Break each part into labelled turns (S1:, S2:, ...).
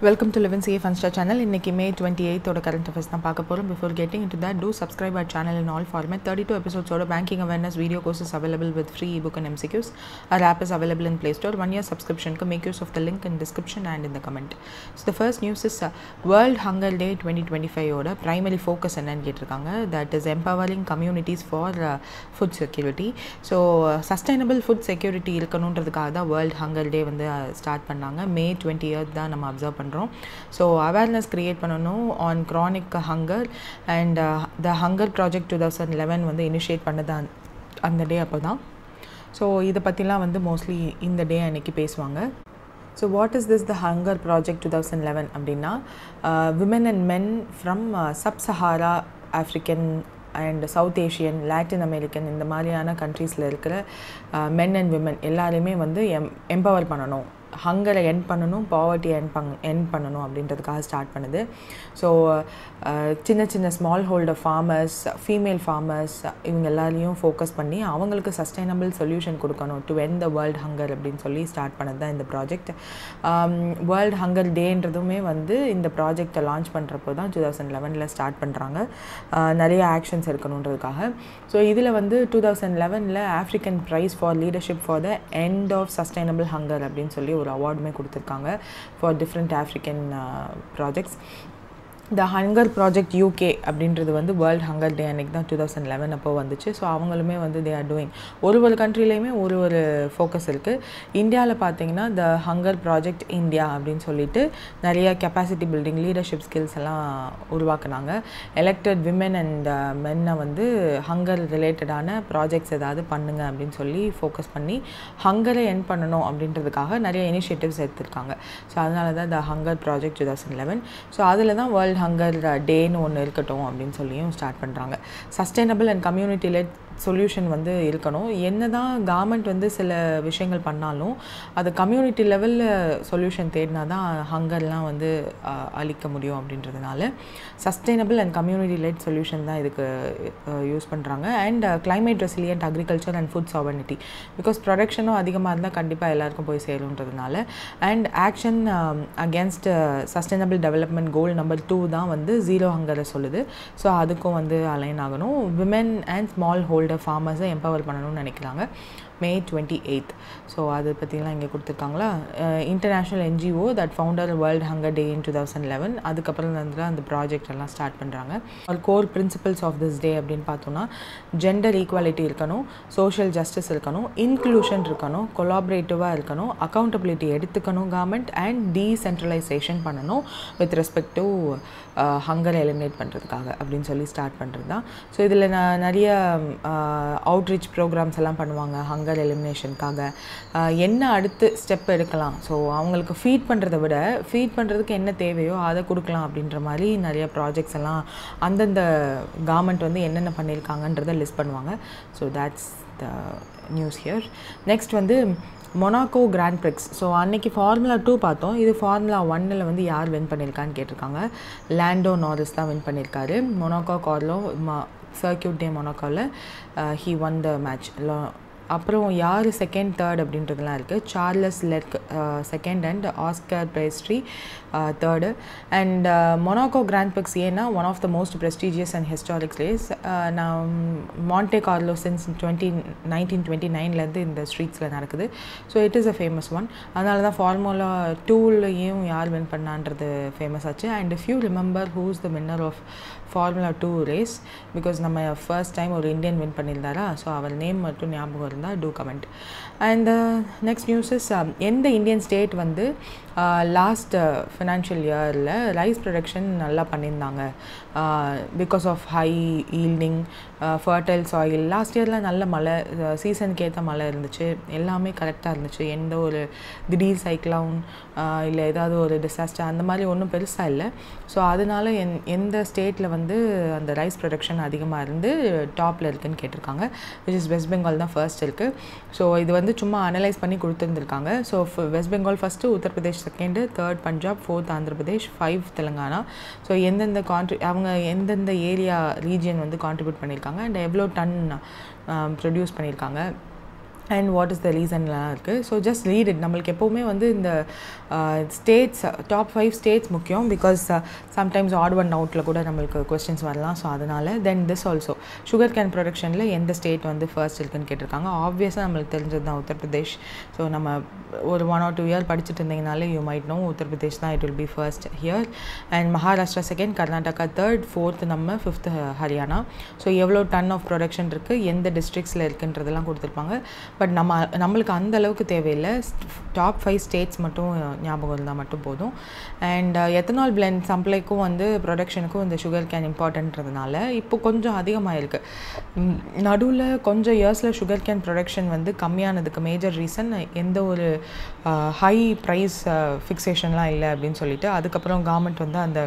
S1: Welcome to Live in CA Funstar channel. இன்னைக்கு May 28th ஓட current affairs தான் பார்க்க போறோம். Before getting into that, do subscribe our channel in all format. 32 episodes ஓட banking awareness video courses available with free ebook and MCQs. Our app is available in Play Store. 1 year subscription. Make use of the link in description and in the comment. So the first news is World Hunger Day 2025 ஓட primary focus என்னன்னு கேட்டிருக்காங்க. That is empowering communities for food security. So sustainable food security இருக்கணும்ன்றதுக்காக தான் World Hunger Day வந்து start பண்ணாங்க. May 20th தான் நம்ம observe பண்ணுறோம். So awareness create பண்ணணும் on chronic hunger and the hunger project 2011 வந்து இனிஷியேட் பண்ணது அந்த டே அப்போ தான். ஸோ இதை பற்றிலாம் வந்து மோஸ்ட்லி இந்த டே அன்றைக்கி பேசுவாங்க. So what is this the hunger project 2011 அப்படின்னா women and men from sub Sahara African and South Asian Latin American இந்த மாதிரியான கண்ட்ரீஸில் இருக்கிற மென் அண்ட் விமன் எல்லாரையுமே வந்து எம்பவர் பண்ணணும், ஹங்கரை எண்ட் பண்ணணும், பாவர்ட்டி எண்ட் பண்ணணும் அப்படின்றதுக்காக ஸ்டார்ட் பண்ணுது. ஸோ சின்ன சின்ன small holder farmers, female farmers இவங்க எல்லாரையும் ஃபோக்கஸ் பண்ணி அவங்களுக்கு சஸ்டைனபிள் சொல்யூஷன் கொடுக்கணும் to end the world hunger அப்படின்னு சொல்லி ஸ்டார்ட் பண்ணது தான் இந்த ப்ராஜெக்ட். வேர்ல்டு ஹங்கர் டேன்றதுமே வந்து இந்த ப்ராஜெக்டை லான்ச் பண்ணுறப்போ தான் 2011 ஸ்டார்ட் பண்ணுறாங்க, நிறைய ஆக்ஷன்ஸ் இருக்கணுன்றதுக்காக. ஸோ இதில் வந்து 2011 African prize for leadership for the end of sustainable hunger அப்படின்னு சொல்லி ஒரு அவார்டுமே கொடுத்துருக்காங்க for different African projects. The hunger project UK அப்படின்றது வந்து வேர்ல்டு ஹங்கர் டே அன்றைக்கி தான் 2011 அப்போ வந்துச்சு. ஸோ அவங்களுமே வந்து தே ஆர் டூயிங் ஒரு கண்ட்ரிலையுமே ஒரு ஃபோக்கஸ் இருக்குது. இந்தியாவில் பார்த்தீங்கன்னா த ஹங்கர் ப்ராஜெக்ட் இந்தியா அப்படின்னு சொல்லிட்டு நிறைய கெப்பாசிட்டி பில்டிங், லீடர்ஷிப் ஸ்கில்ஸ் எல்லாம் உருவாக்குனாங்க. எலெக்டட் விமென் அண்ட் மென்னை வந்து ஹங்கர் ரிலேட்டடான ப்ராஜெக்ட்ஸ் ஏதாவது பண்ணுங்க அப்படின்னு சொல்லி ஃபோக்கஸ் பண்ணி ஹங்கரை எண்ட் பண்ணணும் அப்படின்றதுக்காக நிறைய இனிஷியேட்டிவ்ஸ் எடுத்திருக்காங்க. ஸோ அதனால தான் த ஹங்கர் ப்ராஜெக்ட் 2011. ஸோ அதில் தான் வேர்ல்டு ஹங்கர் டேன்னு ஒன்று இருக்கட்டும் அப்படின்னு சொல்லியும் ஸ்டார்ட் பண்ணுறாங்க. Sustainable and community led solution வந்து இருக்கணும். என்ன தான் கவர்மெண்ட் வந்து சில விஷயங்கள் பண்ணாலும் அது கம்யூனிட்டி லெவலில் சொல்யூஷன் தேடினா தான் ஹங்கர்லாம் வந்து அழிக்க முடியும் அப்படின்றதுனால sustainable and community led solution தான் இதுக்கு யூஸ் பண்ணுறாங்க. And climate resilient agriculture and food sovereignty, because ப்ரொடக்ஷனும் அதிகமாக இருந்தால் கண்டிப்பாக எல்லாருக்கும் போய் சேருன்றதுனால. And action against sustainable development goal number 2 தான் வந்து ஜீரோ ஹங்கரை சொல்லுது. ஸோ அதுக்கும் வந்து அலைன் ஆகணும். விமென் அண்ட் ஸ்மால் ஹோல்டர் ஃபார்மர்ஸை எம்பவர் பண்ணணும்னு நினைக்கிறாங்க. May 28th. ஸோ அதை பற்றிலாம் இங்கே கொடுத்துருக்காங்களா. International NGO that founder world hunger day in 2011. அதுக்கப்புறம் வந்து அந்த ப்ராஜெக்ட் எல்லாம் ஸ்டார்ட் பண்ணுறாங்க. ஒரு core principles of this day அப்படின்னு பார்த்தோன்னா ஜெண்டர் ஈக்குவாலிட்டி இருக்கணும், சோஷியல் ஜஸ்டிஸ் இருக்கணும், இன்க்ளூஷன் இருக்கணும், கொலாபரேட்டிவாக இருக்கணும், அக்கௌண்டபிலிட்டி எடுத்துக்கணும் கவர்மெண்ட், அண்ட் டீசென்ட்ரலைசேஷன் பண்ணணும் வித் ரெஸ்பெக்ட் டு ஹங்கரை எலிமினேட் பண்ணுறதுக்காக அப்படின்னு சொல்லி ஸ்டார்ட் பண்ணுறது தான். ஸோ இதில் நிறைய அவுட்ரீச் ப்ரோக்ராம்ஸ் எல்லாம் பண்ணுவாங்க ஹங்கர் எலிமினேஷனுக்காக. என்ன அடுத்து ஸ்டெப் எடுக்கலாம், ஸோ அவங்களுக்கு ஃபீட் பண்ணுறதை விட ஃபீட் பண்ணுறதுக்கு என்ன தேவையோ அதை கொடுக்கலாம் அப்படின்ற மாதிரி நிறைய ப்ராஜெக்ட்ஸ் எல்லாம் அந்தந்த கவர்மெண்ட் வந்து என்னென்ன பண்ணியிருக்காங்கன்றதை லிஸ்ட் பண்ணுவாங்க. So that's the news here. Next வந்து மொனாக்கோ கிராண்ட் பிரிக்ஸ். ஸோ அன்றைக்கி ஃபார்முலா 2 பார்த்தோம். இது ஃபார்முலா 1 வந்து யார் வின் பண்ணியிருக்கான்னு கேட்டிருக்காங்க. லாண்டோ நாரிஸ் தான் வின் பண்ணியிருக்காரு. மொனாக்கோ கார்லோ சர்க்கியூட் டே மொனாக்கோவில் ஹீ ஒன் த மேட்ச். அப்புறம் யார் செகண்ட், தேர்ட் அப்படின்றதுலாம் இருக்குது. Charles Leclerc second and Oscar Piastri third. And Monaco Grand Prix ஏன்னா one of the most prestigious and historic race. நான் Monte Carlo since 1929 இந்த ஸ்ட்ரீட்ஸில் நடக்குது. So it is a famous one. அதனால தான் ஃபார்முலா 2லையும் யார் வின் பண்ணான்றது ஃபேமஸ் ஆச்சு. And if you remember who's the winner of formula 2 race, because நம்ம ஃபர்ஸ்ட் டைம் ஒரு இந்தியன் வின் பண்ணியிருந்தாரா, ஸோ அவர் நேம் மட்டும் ஞாபகம் இருந்தால் do comment. And next news is எந்த இந்தியன் ஸ்டேட் வந்து லாஸ்ட் ஃபினான்ஷியல் இயரில் ரைஸ் ப்ரொடக்ஷன் நல்லா பண்ணியிருந்தாங்க because of high yielding fertile soil. Last இயரில் நல்ல மழை, சீசனுக்கு ஏற்ற மழை இருந்துச்சு, எல்லாமே கரெக்டாக இருந்துச்சு. எந்த ஒரு திடீர் சைக்ளோன் இல்லை ஏதாவது ஒரு டிசாஸ்டர் அந்த மாதிரி ஒன்றும் பெருசாக இல்லை. ஸோ அதனால எந்த ஸ்டேட்டில் வந்து அந்த ரைஸ் ப்ரொடக்ஷன் அதிகமாக இருந்து டாப்பில் இருக்குதுன்னு கேட்டிருக்காங்க. விச் இஸ் வெஸ்ட் பெங்கால் தான் ஃபர்ஸ்ட் இருக்குது. ஸோ இது வந்து சும்மா அனலைஸ் பண்ணி கொடுத்துருந்துருக்காங்க. So West Bengal first, Uttar Pradesh second, third Punjab, fourth Andhra Pradesh, 5 Telangana. So எந்தெந்த அவங்க எந்தெந்த ஏரியா ரீஜியன் வந்து கான்ட்ரிபியூட் பண்ணியிருக்காங்க அண்ட் எவ்வளோ டன் ப்ரொடியூஸ் பண்ணியிருக்காங்க அண்ட் வாட் இஸ் த ரீசன்லாம் இருக்குது. So just read it. நம்மளுக்கு எப்போவுமே வந்து இந்த ஸ்டேட்ஸ் டாப் 5 ஸ்டேட்ஸ் முக்கியம். பிகாஸ் சம்டைம்ஸ் ஆட் ஒன் அவுட்டில் கூட நம்மளுக்கு கொஸ்டின்ஸ் வரலாம். ஸோ அதனால் then this also sugar cane ப்ரொடக்ஷனில் எந்த ஸ்டேட் வந்து ஃபர்ஸ்ட் இருக்குன்னு கேட்டிருக்காங்க. ஆப்வியஸாக நம்மளுக்கு தெரிஞ்சது தான் உத்தரப்பிரதேஷ். ஸோ நம்ம ஒரு 1 or 2 இயர் படிச்சுட்டு இருந்தீங்கனாலே யூ மைட் நோ உத்தரப்பிரதேஷ் தான் it will B first here. And Maharashtra second, Karnataka third, fourth நம்ம, ஃபிஃப்த் ஹரியானா. ஸோ எவ்வளோ டன் ஆஃப் ப்ரொடக்ஷன் இருக்குது, எந்த டிஸ்ட்ரிக்ஸில் இருக்குன்றதெல்லாம் கொடுத்துருப்பாங்க. பட் நம்மளுக்கு அந்த அளவுக்கு தேவையில்லை. டாப் 5 ஸ்டேட்ஸ் மட்டும் ஞாபகம் இருந்தால் மட்டும் போதும். அண்ட் எத்தனால் பிளெண்ட் சப்ளைக்கும் வந்து ப்ரொடக்ஷனுக்கும் இந்த சுகர் கேன் இம்பார்ட்டன்றதுனால இப்போ கொஞ்சம் அதிகமாக இருக்குது. நடுவில் கொஞ்சம் இயர்ஸில் சுகர் கேன் ப்ரொடக்ஷன் வந்து கம்மியானதுக்கு மேஜர் ரீசன் எந்த ஒரு ஹை ப்ரைஸ் ஃபிக்ஸேஷன்லாம் இல்லை அப்படின்னு சொல்லிட்டு அதுக்கப்புறம் கவர்மெண்ட் வந்து அந்த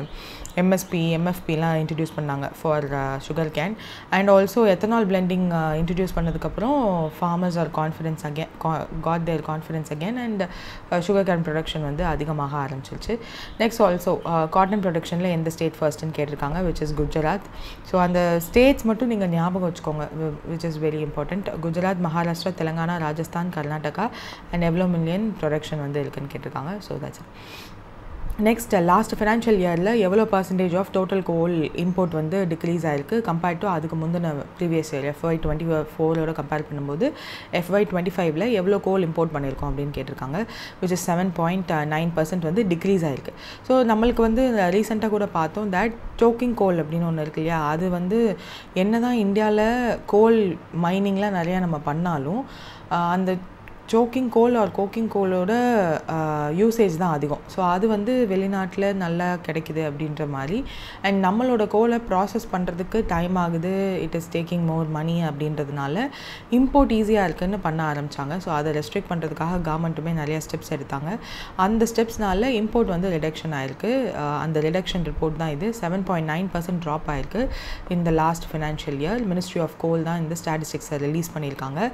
S1: எம்எஸ்பி எம்எஃபிலாம் இன்ட்ரடியூஸ் பண்ணாங்க for sugar cane. And also ethanol blending introduce பண்ணதுக்கப்புறம் farmers are confidence again got their confidence again and sugar cane production வந்து அதிகமாக ஆரம்பிச்சிருச்சு. நெக்ஸ்ட் ஆல்சோ காட்டன் ப்ரொடக்ஷனில் எந்த ஸ்டேட் ஃபர்ஸ்ட்டுன்னு கேட்டிருக்காங்க, விச் இஸ் குஜராத். ஸோ அந்த ஸ்டேட்ஸ் மட்டும் நீங்கள் ஞாபகம் வச்சுக்கோங்க, which is very important. Gujarat, Maharashtra, Telangana, Rajasthan, Karnataka and எவ்வளோ மில்லியன் ப்ரொடக்ஷன் வந்து இருக்குன்னு கேட்டிருக்காங்க. So that's it. Next last financial இயரில் எவ்வளோ percentage of total coal import வந்து டிக்ரீஸ் ஆகிருக்கு கம்பேர்ட் டு அதுக்கு முந்தின ப்ரீவியஸ் இயர் FY24 கம்பேர் பண்ணும்போது FY25 எவ்வளோ கோல் இம்போர்ட் பண்ணியிருக்கோம் அப்படின்னு கேட்டிருக்காங்க. விச் இஸ் 7.9% வந்து டிக்ரீஸ் ஆகிருக்கு. ஸோ நம்மளுக்கு வந்து ரீசெண்டாக கூட பார்த்தோம் தட் சோக்கிங் கோல் அப்படின்னு ஒன்று இருக்கு இல்லையா, அது வந்து என்ன தான் இந்தியாவில் கோல் மைனிங்லாம் நிறையா நம்ம பண்ணாலும் அந்த சோக்கிங் கோல் ஆர் கோக்கிங் கோலோட யூசேஜ் தான் அதிகம். ஸோ அது வந்து வெளிநாட்டில் நல்லா கிடைக்குது அப்படின்ற மாதிரி. அண்ட் நம்மளோட கோலை ப்ராசஸ் பண்ணுறதுக்கு டைம் ஆகுது, இட் இஸ் டேக்கிங் மோர் மணி அப்படின்றதுனால இம்போர்ட் ஈஸியாக இருக்குதுன்னு பண்ண ஆரம்பித்தாங்க. ஸோ அதை ரெஸ்ட்ரிக்ட் பண்ணுறதுக்காக கவர்மெண்ட்டுமே நிறையா ஸ்டெப்ஸ் எடுத்தாங்க. அந்த ஸ்டெப்ஸ்னால இம்போர்ட் வந்து ரிடக்ஷன் ஆகிருக்கு. அந்த ரிடக்ஷன் ரிப்போர்ட் தான் இது. 7.9% ட்ராப் ஆகிருக்கு இந்த last financial year. Ministry of coal தான் இந்த ஸ்டாட்டிஸ்டிக்ஸை ரிலீஸ் பண்ணியிருக்காங்க.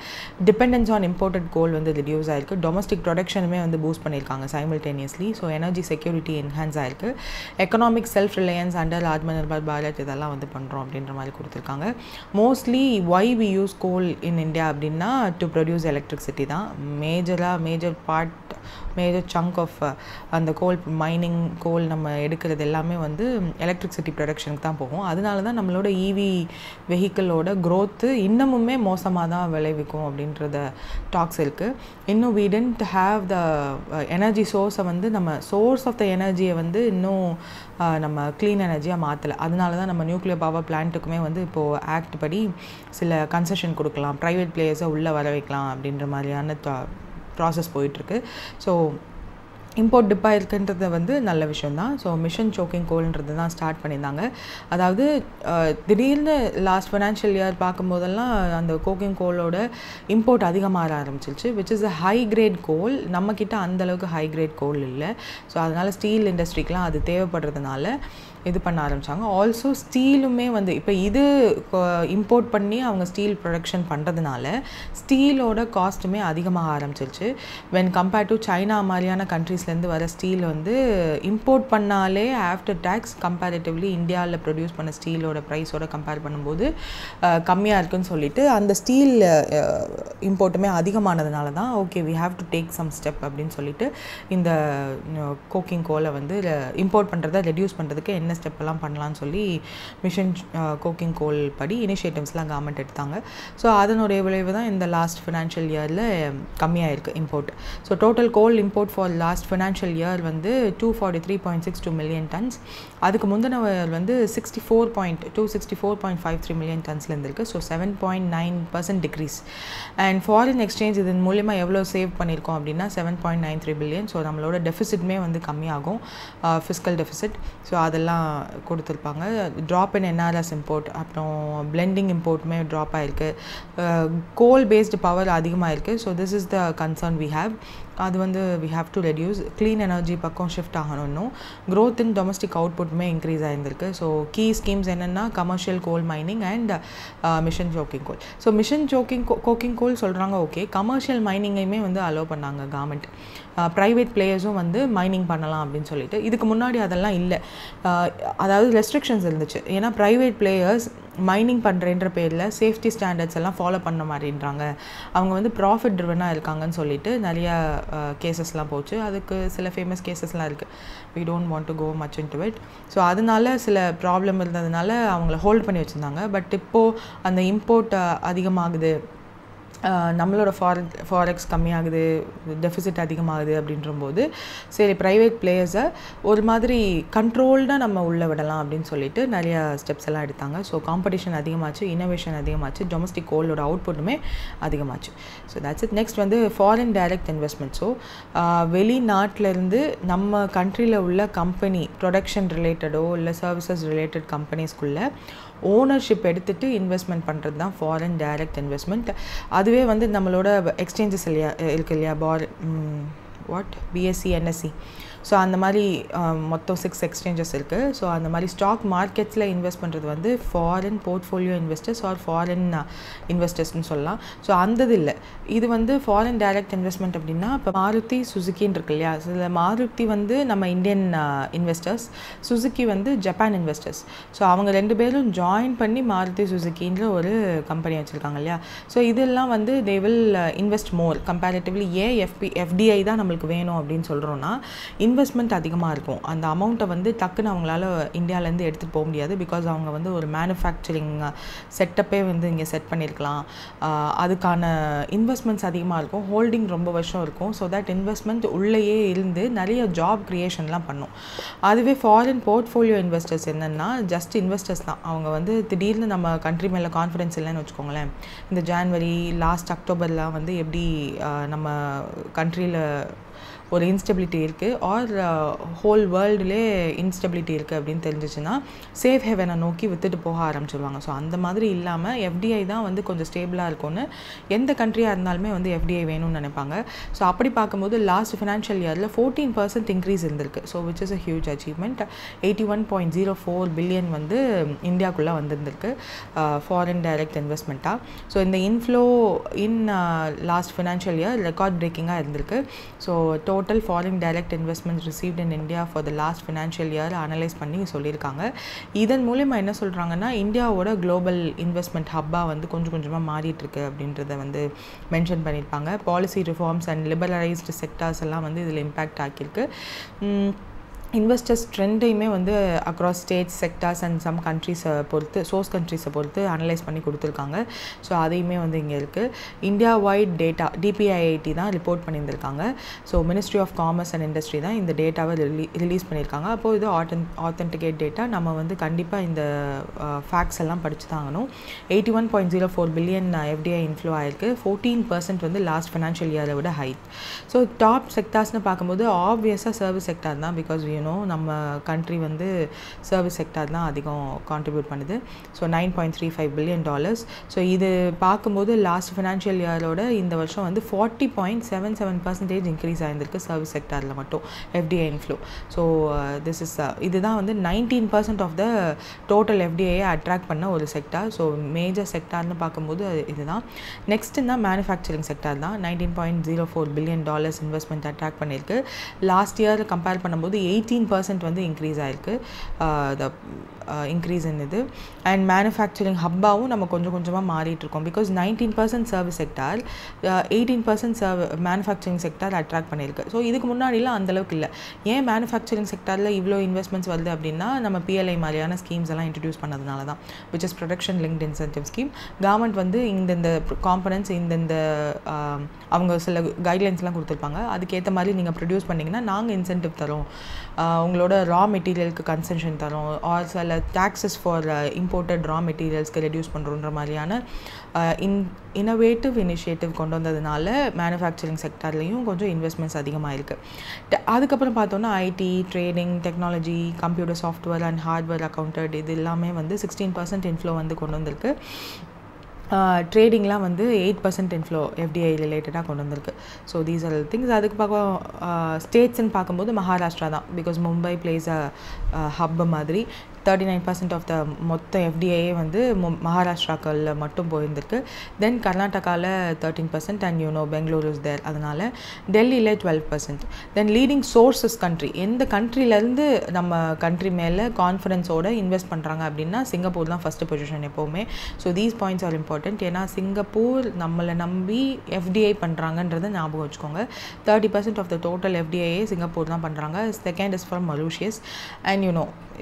S1: டிபெண்டன்ஸ் ஆன் இம்போர்ட்டட் கோல் வந்து ரெடியூஸ் ஆயிருக்கு. டொமஸ்டிக் ப்ரொடக்ஷனுமே வந்து பூஸ்ட் பண்ணியிருக்காங்க simultaneously. So energy security enhance ஆயிருக்கு. Economic self reliance under Atmanirbhar Bharat இதெல்லாம் வந்து பண்ணுறோம் அப்படின்ற மாதிரி கொடுத்துருக்காங்க. Mostly why we use coal in India அப்படின்னா டு ப்ரொடியூஸ் எலக்ட்ரிசிட்டி தான் மேஜர் சங்க் ஆஃப் அந்த கோல் மைனிங் கோல் நம்ம எடுக்கிறது எல்லாமே வந்து எலக்ட்ரிசிட்டி ப்ரொடக்ஷனுக்கு தான் போகும். அதனால தான் நம்மளோட இவி வெஹிக்கிளோட க்ரோத்து இன்னமுமே மோசமாக தான் விளைவிக்கும் அப்படின்றத டாக்ஸ் இருக்குது. இன்னும் we didn't have the energy சோர்ஸை வந்து நம்ம சோர்ஸ் ஆஃப் த எனர்ஜியை வந்து இன்னும் நம்ம க்ளீன் எனர்ஜியாக மாற்றலை. அதனால தான் நம்ம நியூக்ளியர் பவர் பிளான்ட்டுக்குமே வந்து இப்போது ஆக்ட் படி சில கன்செஷன் கொடுக்கலாம், ப்ரைவேட் பிளேயர்ஸை உள்ளே வர வைக்கலாம் அப்படின்ற மாதிரியான ப்ராசஸ் போயிட்டுருக்கு. ஸோ இம்போர்ட் டிப்பாக இருக்குன்றது வந்து நல்ல விஷயந்தான். ஸோ மிஷன் சோக்கிங் கோல்ன்றது தான் ஸ்டார்ட் பண்ணியிருந்தாங்க. அதாவது திடீர்னு லாஸ்ட் ஃபினான்ஷியல் இயர் பார்க்கும்போதெல்லாம் அந்த கோக்கிங் கோலோட இம்போர்ட் அதிகமாக ஆரம்பிச்சிருச்சு. Which is a high grade coal. நம்மக்கிட்ட அந்தளவுக்கு ஹை கிரேட் கோல் இல்லை. ஸோ அதனால் ஸ்டீல் இண்டஸ்ட்ரிக்கெலாம் அது தேவைப்படுறதுனால இது பண்ண ஆரம்பித்தாங்க. ஆல்சோ ஸ்டீலுமே வந்து இப்போ இது இம்போர்ட் பண்ணி அவங்க ஸ்டீல் ப்ரொடக்ஷன் பண்ணுறதுனால ஸ்டீலோட காஸ்ட்டுமே அதிகமாக ஆரம்பிச்சிருச்சு. வென் கம்பேர்ட் டு சைனா மாதிரியான கண்ட்ரீஸ்லேருந்து வர ஸ்டீல் வந்து இம்போர்ட் பண்ணாலே ஆஃப்டர் டேக்ஸ் கம்பேரிட்டிவ்லி இந்தியாவில் ப்ரொடியூஸ் பண்ண ஸ்டீலோட ப்ரைஸோட கம்பேர் பண்ணும்போது கம்மியாக இருக்குன்னு சொல்லிட்டு அந்த ஸ்டீல் இம்போர்ட்டுமே அதிகமானதுனால தான் okay we have to take some step அப்படின்னு சொல்லிட்டு இந்த கோக்கிங் கோலை வந்து இம்போர்ட் பண்ணுறதை ரெடியூஸ் பண்ணுறதுக்கு என்ன ஸ்டெப்பெல்லாம் பண்ணலான்னு சொல்லி மிஷன் கோக்கிங் கோல் படி இனிஷியேட்டிவ்ஸ்லாம் கவர்மெண்ட் எடுத்தாங்க. ஸோ அதனுடைய விளைவு தான் இந்த லாஸ்ட் ஃபினான்ஷியல் இயரில் கம்மியாக இருக்குது import. So total coal import for last financial year வந்து 243.62 மில்லியன் டன்ஸ். அதுக்கு முந்தின வந்து 264.53 மில்லியன் டன்ஸ்லேருந்து இருக்குது. So 7.9% decrease. And foreign exchange இதன் மூலிமா எவ்வளோ சேவ் பண்ணியிருக்கோம் அப்படின்னா 7.93 பில்லியன். ஸோ நம்மளோட டெஃபிசிட்மே வந்து கம்மியாகும், ஃபிஸ்கல் டெஃபிசிட். ஸோ அதெல்லாம் கொடுத்துருப்பாங்க. ட்ராப் இன் என்ஆர்எஸ் இம்போர்ட், அப்புறம் பிளெண்டிங் இம்போர்ட்டுமே ட்ராப் ஆகிருக்கு. கோல் பேஸ்டு பவர் அதிகமாக இருக்குது. So this is the concern we have. அது வந்து we have to reduce. Clean energy பக்கம் ஷிஃப்ட் ஆகணும். க்ரோத் இன் டொமஸ்டிக் அவுட்புட்டுமே இன்க்ரீஸ் ஆகிருந்திருக்கு. ஸோ கீ ஸ்கீம்ஸ் என்னென்னா commercial coal mining and mission சோக்கிங் coal. So mission coking coal சொல்கிறாங்க okay. Commercial மைனிங்கையுமே வந்து அலோவ் பண்ணாங்க கவர்மெண்ட். ப்ரைவேட் பிளேயர்ஸும் வந்து மைனிங் பண்ணலாம் அப்படின்னு சொல்லிட்டு. இதுக்கு முன்னாடி அதெல்லாம் இல்லை. அதாவது ரெஸ்ட்ரிக்ஷன்ஸ் இருந்துச்சு. ஏன்னா ப்ரைவேட் பிளேயர்ஸ் மைனிங் பண்ணுறேன்ற பேரில் சேஃப்டி ஸ்டாண்டர்ட்ஸ் எல்லாம் ஃபாலோ பண்ண மாதிரின்றாங்க. அவங்க வந்து ப்ராஃபிட் ட்ரிவனாக இருக்காங்கன்னு சொல்லிட்டு நிறையா கேசஸ்லாம் போச்சு. அதுக்கு சில ஃபேமஸ் கேசஸ்லாம் இருக்குது. we don't want to go much into it. So அதனால சில ப்ராப்ளம் இருந்ததுனால அவங்கள ஹோல்ட் பண்ணி வச்சுருந்தாங்க. பட் இப்போது அந்த இம்போர்ட் அதிகமாகுது, நம்மளோட ஃபாரெக்ஸ் கம்மியாகுது, டெஃபிசிட் அதிகமாகுது அப்படின்றபோது சரி ப்ரைவேட் பிளேயர்ஸை ஒரு மாதிரி கண்ட்ரோல்டாக நம்ம உள்ளே விடலாம் அப்படின்னு சொல்லிட்டு நிறையா ஸ்டெப்ஸ் எல்லாம் எடுத்தாங்க. ஸோ காம்படிஷன் அதிகமாச்சு, இன்னோவேஷன் அதிகமாச்சு, டொமஸ்டிக் கோலோட அவுட்புட்டுமே அதிகமாச்சு. So that's it. நெக்ஸ்ட் வந்து ஃபாரின் டைரக்ட் இன்வெஸ்ட்மெண்ட். ஸோ வெளிநாட்டிலேருந்து நம்ம கண்ட்ரியில் உள்ள கம்பெனி ப்ரொடக்ஷன் ரிலேட்டடோ இல்லை சர்வீசஸ் ரிலேட்டட் கம்பெனிஸ்குள்ளே ஓனர்ஷிப் எடுத்துகிட்டு இன்வெஸ்ட்மெண்ட் பண்ணுறது தான் ஃபாரின் டைரக்ட் இன்வெஸ்ட்மெண்ட். அதுவே வந்து நம்மளோட எக்ஸ்சேஞ்சஸ் இல்லையா இருக்குது இல்லையா, பிஎஸ்சி என்எஸ்சி, ஸோ அந்த மாதிரி மொத்தம் 6 எக்ஸ்சேஞ்சஸ் இருக்குது. ஸோ அந்த மாதிரி ஸ்டாக் மார்க்கெட்ஸில் இன்வெஸ்ட் பண்ணுறது வந்து foreign portfolio investors or foreign இன்வெஸ்டர்ஸ்னு சொல்லலாம். ஸோ அந்த இல்லை, இது வந்து ஃபாரின் டைரக்ட் இன்வெஸ்ட்மெண்ட் அப்படின்னா இப்போ மாருதி சுசுக்கின்னு இருக்கு இல்லையா, சில மாருதி வந்து நம்ம இந்தியன் இன்வெஸ்டர்ஸ், சுசுக்கி வந்து ஜப்பான் இன்வெஸ்டர்ஸ். ஸோ அவங்க 2 பேரும் ஜாயின் பண்ணி மாருதி சுசுக்கின்ற ஒரு கம்பெனி வச்சுருக்காங்க இல்லையா. ஸோ இதெல்லாம் வந்து they will invest more comparatively. ஏன் எஃப்டிஐ தான் நம்மளுக்கு வேணும் அப்படின்னு சொல்கிறோன்னா, இன்வெஸ்ட்மெண்ட் அதிகமாக இருக்கும். அந்த அமௌண்ட்டை வந்து டக்குன்னு அவங்களால இந்தியாவிலேருந்து எடுத்துகிட்டு போக முடியாது. பிகாஸ் அவங்க வந்து ஒரு மேனுஃபேக்சரிங் செட்டப்பே வந்து இங்கே செட் பண்ணியிருக்கலாம். அதுக்கான இன்வெஸ்ட்மெண்ட்ஸ் அதிகமாக இருக்கும், ஹோல்டிங் ரொம்ப வருஷம் இருக்கும். ஸோ தட் இன்வெஸ்ட்மெண்ட் உள்ளேயே இருந்து நிறைய ஜாப் க்ரியேஷன்லாம் பண்ணும். அதுவே ஃபாரின் போர்ட்ஃபோலியோ இன்வெஸ்டர்ஸ் என்னென்னா ஜஸ்ட் இன்வெஸ்டர்ஸ் தான். அவங்க வந்து திடீர்னு நம்ம கண்ட்ரி மேலே கான்ஃபிடன்ஸ் இல்லைன்னு வச்சுக்கோங்களேன். இந்த ஜான்வரி லாஸ்ட் அக்டோபர்லாம் வந்து எப்படி நம்ம கண்ட்ரியில் ஒரு இன்ஸ்டெபிலிட்டி இருக்குது ஆர் ஹோல் வேர்ல்டுலே இன்ஸ்டெபிலிட்டி இருக்குது அப்படின்னு தெரிஞ்சிச்சுன்னா சேஃப் ஹெவனை நோக்கி விற்றுட்டு போக ஆரம்பிச்சிருவாங்க. ஸோ அந்த மாதிரி இல்லாமல் எஃப்டிஐ தான் வந்து கொஞ்சம் ஸ்டேபிளாக இருக்கும்னு எந்த கண்ட்ரியாக இருந்தாலுமே வந்து எஃப்டிஐ வேணும்னு நினைப்பாங்க. ஸோ அப்படி பார்க்கும்போது லாஸ்ட் ஃபினான்ஷியல் இயரில் 14% இன்க்ரீஸ் இருந்திருக்கு. So which is a huge achievement. 81.04 billion வந்து இந்தியாவுக்குள்ளே வந்திருந்திருக்கு ஃபாரின் டைரக்ட் இன்வெஸ்ட்மெண்ட்டாக. ஸோ இந்த inflow in last financial year record பிரேக்கிங்காக இருந்திருக்கு. So total foreign direct investments received in India for the last financial year analyse பண்ணி சொல்லியிருக்காங்க. இதன் மூலமா என்ன சொல்கிறாங்கன்னா, இந்தியாவோட குளோபல் இன்வெஸ்ட்மெண்ட் ஹப்பாக வந்து கொஞ்சம் கொஞ்சமாக மாறிட்டுருக்கு அப்படின்றத வந்து மென்ஷன் பண்ணியிருப்பாங்க. Policy reforms and liberalised sectors எல்லாம் வந்து இதில் இம்பேக்ட் ஆக்கியிருக்கு. இன்வெஸ்டர்ஸ் ட்ரெண்டையுமே வந்து across states, sectors and some கண்ட்ரீஸை பொறுத்து, சோர்ஸ் கண்ட்ரீஸை பொறுத்து அனலைஸ் பண்ணி கொடுத்துருக்காங்க. ஸோ அதையுமே வந்து இங்கே இருக்குது. இந்தியா வைட் டேட்டா DPIIT தான் ரிப்போர்ட் பண்ணியிருந்திருக்காங்க. So ministry of commerce and industry தான் இந்த டேட்டாவை ரிலீஸ் பண்ணியிருக்காங்க. அப்போது இது ஆத்தென்டிகேட் டேட்டா. நம்ம வந்து கண்டிப்பாக இந்த ஃபேக்ட்ஸ் எல்லாம் படித்து தாங்கணும். 81.04 பில்லியன் எஃப்டிஐ இன்ஃப்ளோ ஆயிருக்கு. 14% வந்து லாஸ்ட் ஃபினான்ஷியல் இயரை விட ஹை. ஸோ டாப் செக்டார்ஸ்னு பார்க்கும்போது ஆப்வியஸாக சர்வீஸ் செக்டார் தான். பிகாஸ் நம்ம கண்ட்ரி வந்து சர்வீஸ் செக்டார் தான் அதிகம் கான்ட்ரிபியூட் பண்ணுது. So $9.35 billion. ஸோ இது பார்க்கும்போது லாஸ்ட் ஃபினான்ஷியல் இயரோட இந்த வருஷம் வந்து 40.77% இன்க்ரீஸ் ஆகிருக்கு சர்வீஸ் செக்டாரில் மட்டும் எஃப்டிஐ இன்ஃப்ளோ. ஸோ இதுதான் வந்து 19% ஆஃப் த டோட்டல் எஃப்டிஐயை அட்ராக்ட் பண்ண ஒரு செக்டார். ஸோ மேஜர் செக்டார்னு பார்க்கும்போது இதுதான். நெக்ஸ்ட்டு தான் மேனுஃபேக்சரிங் செக்டார் தான். $19.04 பில்லியன் இன்வெஸ்ட்மெண்ட் அட்ராக்ட் பண்ணியிருக்கு. லாஸ்ட் இயர் கம்பேர் பண்ணும்போது 18% வந்து இன்க்ரீஸ் ஆகிருக்கு இன்க்ரீஸ் இது. அண்ட் மேனுஃபேக்சரிங் ஹப்பாவும் நம்ம கொஞ்சம் கொஞ்சமாக மாறிட்டுருக்கோம். Because 19% service sector, 18% manufacturing sector attract பண்ணியிருக்கு. ஸோ இதுக்கு முன்னாடிலாம் அந்தளவுக்கு இல்லை. ஏன் மேனுஃபேக்சரிங் செக்டாரில் இவ்வளோ இன்வெஸ்ட்மெண்ட்ஸ் வருது அப்படின்னா, நம்ம PLI மாதிரியான ஸ்கீம்ஸ் எல்லாம் இன்ட்ரடியூஸ் பண்ணதுனால தான், which is production linked incentive scheme. Government வந்து இந்த காம்பனன்ட்ஸ் இந்த அவங்க சில கைட்லைன்ஸ்லாம் கொடுத்துருப்பாங்க. அதுக்கேற்ற மாதிரி நீங்கள் ப்ரொடியூஸ் பண்ணிங்கன்னா நாங்கள் இன்சென்டிவ் தரோம், உங்களோட ரா மெட்டீரியலுக்கு கன்செஷன் தரோம், ஆர் சில டாக்ஸஸ் ஃபார் இம்போர்ட்டட் ரா மெட்டீரியல்ஸ்க்கு ரெடியூஸ் பண்ணுறோன்ற மாதிரியான இன்னோவேட்டிவ் இனிஷியேட்டிவ் கொண்டு வந்ததுனால மேனுஃபேக்சரிங் செக்டார்லேயும் கொஞ்சம் இன்வெஸ்ட்மெண்ட்ஸ் அதிகமாக இருக்குது. அதுக்கப்புறம் பார்த்தோன்னா IT, trading, technology, computer software and hardware accounted இது எல்லாமே வந்து 16% இன்ஃப்ளோ வந்து கொண்டு வந்திருக்கு. ட்ரேடிங்லாம் வந்து 8% இன்ஃப்ளோ எஃப்டிஐ ரிலேட்டடாக கொண்டு வந்திருக்கு. So these are things. அதுக்கு ஸ்டேட்ஸ்ன்னு பார்க்கும்போது மகாராஷ்டிரா தான். Because Mumbai place a hub மாதிரி. 39% ஆஃப் த மொத்த எஃப்டிஐயே வந்து மகாராஷ்டிராக்களில் மட்டும் போயிருந்திருக்கு. தென் கர்நாடகாவில் 13% அண்ட் பெங்களூர் இஸ் தேர். அதனால் டெல்லியில் 12%. தென் லீடிங் சோர்ஸஸ் கண்ட்ரி, எந்த கண்ட்ரிலேருந்து நம்ம கண்ட்ரி மேலே கான்ஃபிடன்ஸோடு இன்வெஸ்ட் பண்ணுறாங்க அப்படின்னா சிங்கப்பூர் தான் ஃபஸ்ட்டு பொசிஷன் எப்போவுமே. So these points are important. ஏன்னா சிங்கப்பூர் நம்மளை நம்பி எஃப்டிஐ பண்ணுறாங்கன்றதை ஞாபகம் வச்சுக்கோங்க. 30% ஆஃப் த டோட்டல் எஃப்டிஐயே சிங்கப்பூர் தான் பண்ணுறாங்க. Second is from Mauritius. And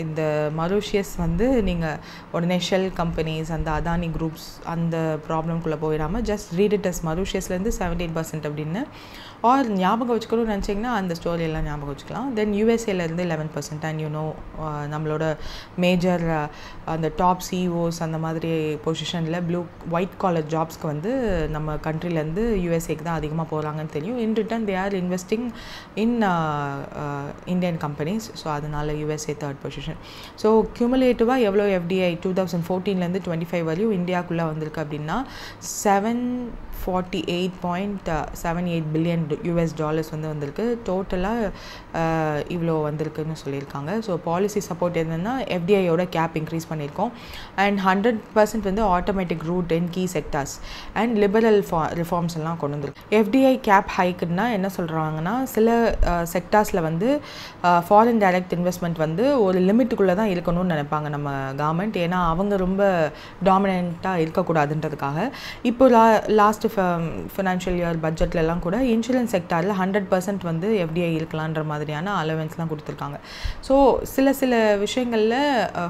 S1: இந்த மொரீஷியஸ் வந்து நீங்கள் உடனே ஷெல் கம்பெனிஸ், அந்த அதானி குரூப்ஸ் அந்த ப்ராப்ளம்குள்ளே போயிடாமல் ஜஸ்ட் ரீட் இட் அஸ் மொரீஷியஸ்லேருந்து 17% அப்படின்னு ஆர் ஞாபகம் வச்சுக்கணும்னு நினச்சிங்கன்னா அந்த ஸ்டோரியெல்லாம் ஞாபகம் வச்சுக்கலாம். தென் யூஎஸ்ஏலேருந்து 11%. அண்ட் நம்மளோட மேஜர் அந்த டாப் சிஇஓஸ் அந்த மாதிரி பொசிஷனில் ஒயிட் காலர் ஜாப்ஸ்க்கு வந்து நம்ம கண்ட்ரிலேருந்து யூஎஸ்ஏக்கு தான் அதிகமாக போகிறாங்கன்னு தெரியும். In return they are investing in Indian companies. So அதனால் யூஎஸ்ஏ தேர்ட் பொசிஷன். ஸோ கியூமுலேட்டிவாக எவ்வளோ எஃப்டிஐ 2014 25 வரையும் இந்தியாவுக்குள்ளே வந்திருக்கு அப்படின்னா $748.78 பில்லியன் வந்து வந்திருக்கு. டோட்டலாக இவ்வளோ வந்திருக்குன்னு சொல்லியிருக்காங்க. ஸோ பாலிசி சப்போர்ட் என்னென்னா எஃப்டிஐயோட கேப் இன்க்ரீஸ் பண்ணியிருக்கோம். அண்ட் 100% வந்து automatic route in key sectors and liberal reforms எல்லாம் கொண்டு வந்திருக்கு. எஃப்டிஐ கேப் ஹைக்குன்னா என்ன சொல்கிறாங்கன்னா, சில செக்டார்ஸில் வந்து ஃபாரின் டைரக்ட் இன்வெஸ்ட்மெண்ட் வந்து ஒரு லிமிட்டுக்குள்ளே தான் இருக்கணும்னு நினைப்பாங்க நம்ம கவர்மெண்ட். ஏன்னா அவங்க ரொம்ப டாமினண்ட்டாக இருக்கக்கூடாதுன்றதுக்காக. இப்போ லாஸ்ட் ஃபினான்ஷியல் இயர் பட்ஜெட்லலாம் கூட இன்சூரன்ஸ் செக்டாரில் 100% வந்து எஃப்டிஐ இருக்கலான்ற மாதிரியான அலவன்ஸ்லாம் கொடுத்துருக்காங்க. ஸோ சில விஷயங்களில்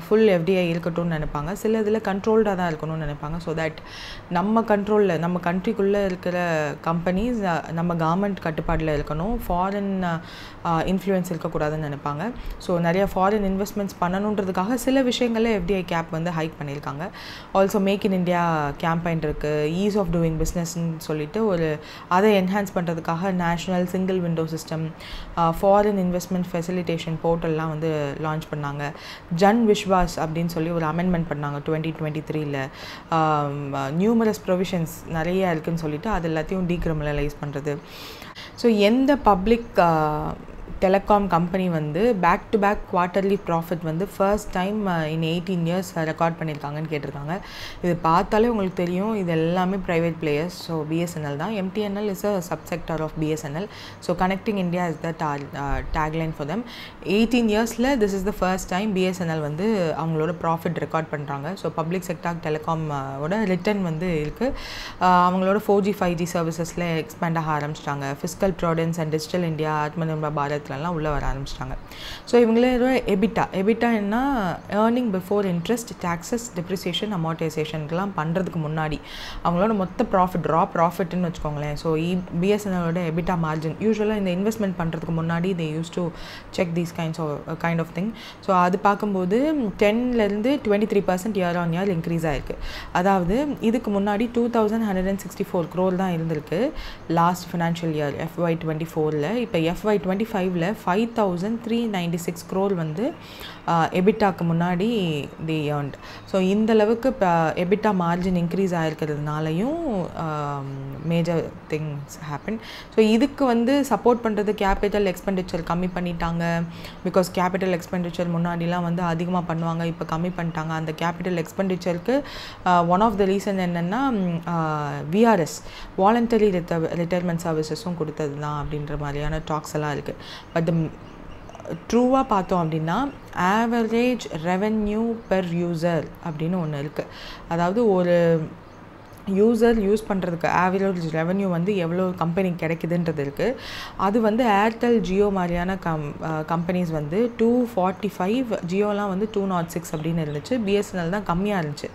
S1: ஃபுல் எஃப்டிஐ இருக்கட்டும்னு நினைப்பாங்க, சில இதில் கண்ட்ரோல்டாக தான் இருக்கணும்னு நினைப்பாங்க. ஸோ தட் நம்ம கண்ட்ரோலில், நம்ம கண்ட்ரிக்குள்ளே இருக்கிற கம்பெனிஸ் நம்ம கவர்மெண்ட் கட்டுப்பாடில் இருக்கணும், ஃபாரின் இன்ஃப்ளூயன்ஸ் இருக்கக்கூடாதுன்னு நினைப்பாங்க. ஸோ நிறைய ஃபாரின் இன்வெஸ்ட்மெண்ட்ஸ் பண்ணணுன்றதுக்காக சில விஷயங்களில் எஃப்டிஐ கேப் வந்து ஹைக் பண்ணியிருக்காங்க. Also make in India campaign இருக்குது, ஈஸ் ஆஃப் டூயிங் பிஸ்னஸ்ன்னு சொல்லிட்டு அதை என்ஹான்ஸ் பண்ணுறதுக்காக national single window system, foreign investment facilitation போர்ட்டல்லாம் வந்து லான்ச் பண்ணாங்க. ஜன் விஸ்வாஸ் அப்படின்னு சொல்லி ஒரு அமெண்ட்மெண்ட் பண்ணாங்க 2023. நியூமரஸ் ப்ரொவிஷன்ஸ் நிறைய இருக்குதுன்னு சொல்லிட்டு அது எல்லாத்தையும் டீக்ரிமினலைஸ் பண்ணுறது. ஸோ எந்த பப்ளிக் டெலிகாம் கம்பெனி வந்து back to back quarterly profit வந்து first time in 18 years record பண்ணியிருக்காங்கன்னு கேட்டிருக்காங்க. இது பார்த்தாலே உங்களுக்கு தெரியும் இது எல்லாமே ப்ரைவேட் பிளேயர்ஸ். ஸோ பிஎஸ்என்எல் தான். MTNL is a subsector of BSNL. So connecting India is the tagline for them. 18 இயர்ஸில் this is the first time BSNL வந்து அவங்களோட ப்ராஃபிட் ரெக்கார்ட் பண்ணுறாங்க. ஸோ பப்ளிக் செக்டார் டெலிகாமோட ரிட்டர்ன் வந்து இருக்குது. அவங்களோட 4G 5G சர்வீசஸில் எக்ஸ்பேண்ட் ஆக ஆரம்பிச்சிட்டாங்க. Fiscal prudence and digital India, Aatmanirbhar Bharat எல்லாம் உள்ளே வர ஆரம்பிச்சிட்டாங்க. ஸோ இவங்களோட எபிட்டா என்ன, earning before interest, taxes, depreciation, அமார்டைசேஷனுக்கெல்லாம் பண்ணுறதுக்கு முன்னாடி அவங்களோட மொத்த ப்ராஃபிட், ப்ராஃபிட்னு வச்சுக்கோங்களேன். ஸோ பிஎஸ்என்எலோட எபிட்டா மார்ஜின் யூஸ்வலாக இந்த இன்வெஸ்ட்மெண்ட் பண்ணுறதுக்கு முன்னாடி they use to check these kind of thing. So அது பார்க்கும்போது 10லேருந்து 23% இயர் ஆன் இயர் இன்க்ரீஸ் ஆகிருக்கு. அதாவது இதுக்கு முன்னாடி 2164 crore தான் இருந்திருக்கு லாஸ்ட் ஃபினான்ஷியல் இயர் FY24. இப்போ FY25 5,396 crore வந்து எபிட்டாக்கு முன்னாடி தி ஏர்ன்ட். ஸோ இந்த அளவுக்கு எபிட்டா மார்ஜின் இன்க்ரீஸ் ஆகிருக்கிறதுனாலையும் மேஜர் திங்ஸ் ஹேப்பன். ஸோ இதுக்கு வந்து சப்போர்ட் பண்ணுறது கேபிட்டல் எக்ஸ்பெண்டிச்சர் கம்மி பண்ணிட்டாங்க. பிகாஸ் கேபிட்டல் எக்ஸ்பெண்டிச்சர் முன்னாடிலாம் வந்து அதிகமாக பண்ணுவாங்க, இப்போ கம்மி பண்ணிட்டாங்க. அந்த கேபிட்டல் எக்ஸ்பெண்டிச்சருக்கு ஒன் ஆஃப் த ரீசன் என்னென்னா விஆர்எஸ், வாலண்டரி ரிட்டையர்மெண்ட் சர்வீசஸும் கொடுத்தது தான் அப்படின்ற மாதிரியான டாக்ஸ் எல்லாம் இருக்குது. பட் ட்ரூவாக பார்த்தோம் அப்படின்னா ஆவரேஜ் ரெவென்யூ பெர் யூசர் அப்படின்னு ஒன்று இருக்குது. அதாவது ஒரு யூசர் யூஸ் பண்ணுறதுக்கு ஆவரேஜ் ரெவென்யூ வந்து எவ்வளோ கம்பெனிக்கு கிடைக்குதுன்றது இருக்குது. அது வந்து ஏர்டெல் ஜியோ மாதிரியான கம்பெனிஸ் வந்து 245, ஜியோலாம் வந்து 206 அப்படின்னு இருந்துச்சு. பிஎஸ்என்எல் தான் கம்மியாக இருந்துச்சு.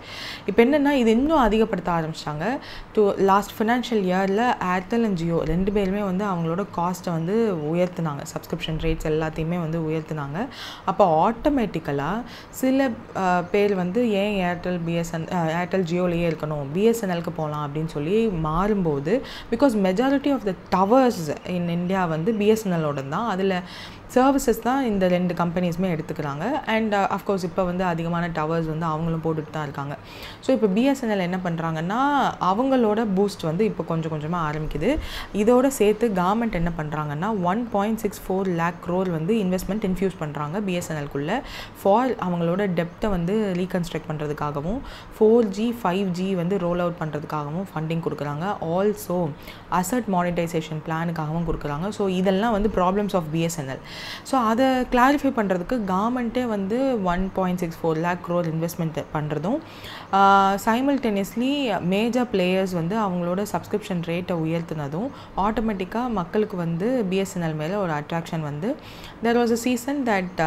S1: இப்போ என்னென்னா இது இன்னும் அதிகப்படுத்த ஆரம்பிச்சிட்டாங்க. லாஸ்ட் ஃபினான்ஷியல் இயரில் ஏர்டெல் அண்ட் ஜியோ ரெண்டு பேருமே வந்து அவங்களோட காஸ்ட்டை வந்து உயர்த்தினாங்க, சப்ஸ்கிரிப்ஷன் ரேட்ஸ் எல்லாத்தையுமே வந்து உயர்த்தினாங்க. அப்போ ஆட்டோமேட்டிக்கலாக சில பேர் வந்து ஏன் ஏர்டெல் ஜியோலேயே இருக்கணும், பிஎஸ்என்எல் போகலாம் அப்படின்னு சொல்லி மாறும்போது, because majority of the towers in India வந்து பிஎஸ்என்எலோட தான். அதில் சர்வீசஸ் தான் இந்த 2 கம்பெனிஸுமே எடுத்துக்கிறாங்க. அண்ட் அஃப்கோர்ஸ் இப்போ வந்து அதிகமான டவர்ஸ் வந்து அவங்களும் போட்டுட்டு தான் இருக்காங்க. ஸோ இப்போ பிஎஸ்என்எல் என்ன பண்ணுறாங்கன்னா அவங்களோட பூஸ்ட் வந்து இப்போ கொஞ்சம் கொஞ்சமாக ஆரம்பிக்குது. இதோட சேர்த்து கவர்மெண்ட் என்ன பண்ணுறாங்கன்னா 1.64 lakh crore வந்து இன்வெஸ்ட்மெண்ட் இன்ஃப்யூஸ் பண்ணுறாங்க பிஎஸ்என்எல்குள்ளே ஃபார் அவங்களோட டெப்த்தை வந்து ரீகன்ஸ்ட்ரக்ட் பண்ணுறதுக்காகவும் 4G 5G வந்து ரோல் அவுட் பண்ணுறதுக்காகவும் ஃபண்டிங் கொடுக்குறாங்க. ஆல்சோ அசட் மானிட்டைசேஷன் பிளானுக்காகவும் கொடுக்குறாங்க. ஸோ இதெல்லாம் வந்து ப்ராப்ளம்ஸ் ஆஃப் பிஎஸ்என்எல். ஸோ அதை கிளாரிஃபை பண்ணுறதுக்கு கவர்மெண்ட்டே வந்து 1.64 lakh crore இன்வெஸ்ட்மெண்ட் பண்ணுறதும் சைமல்டேனியஸ்லி மேஜர் பிளேயர்ஸ் வந்து அவங்களோட சப்ஸ்கிரிப்ஷன் ரேட்டை உயர்த்தினதும் ஆட்டோமேட்டிக்காக மக்களுக்கு வந்து பிஎஸ்என்எல் மேலே ஒரு அட்ராக்ஷன் வந்து there was a season that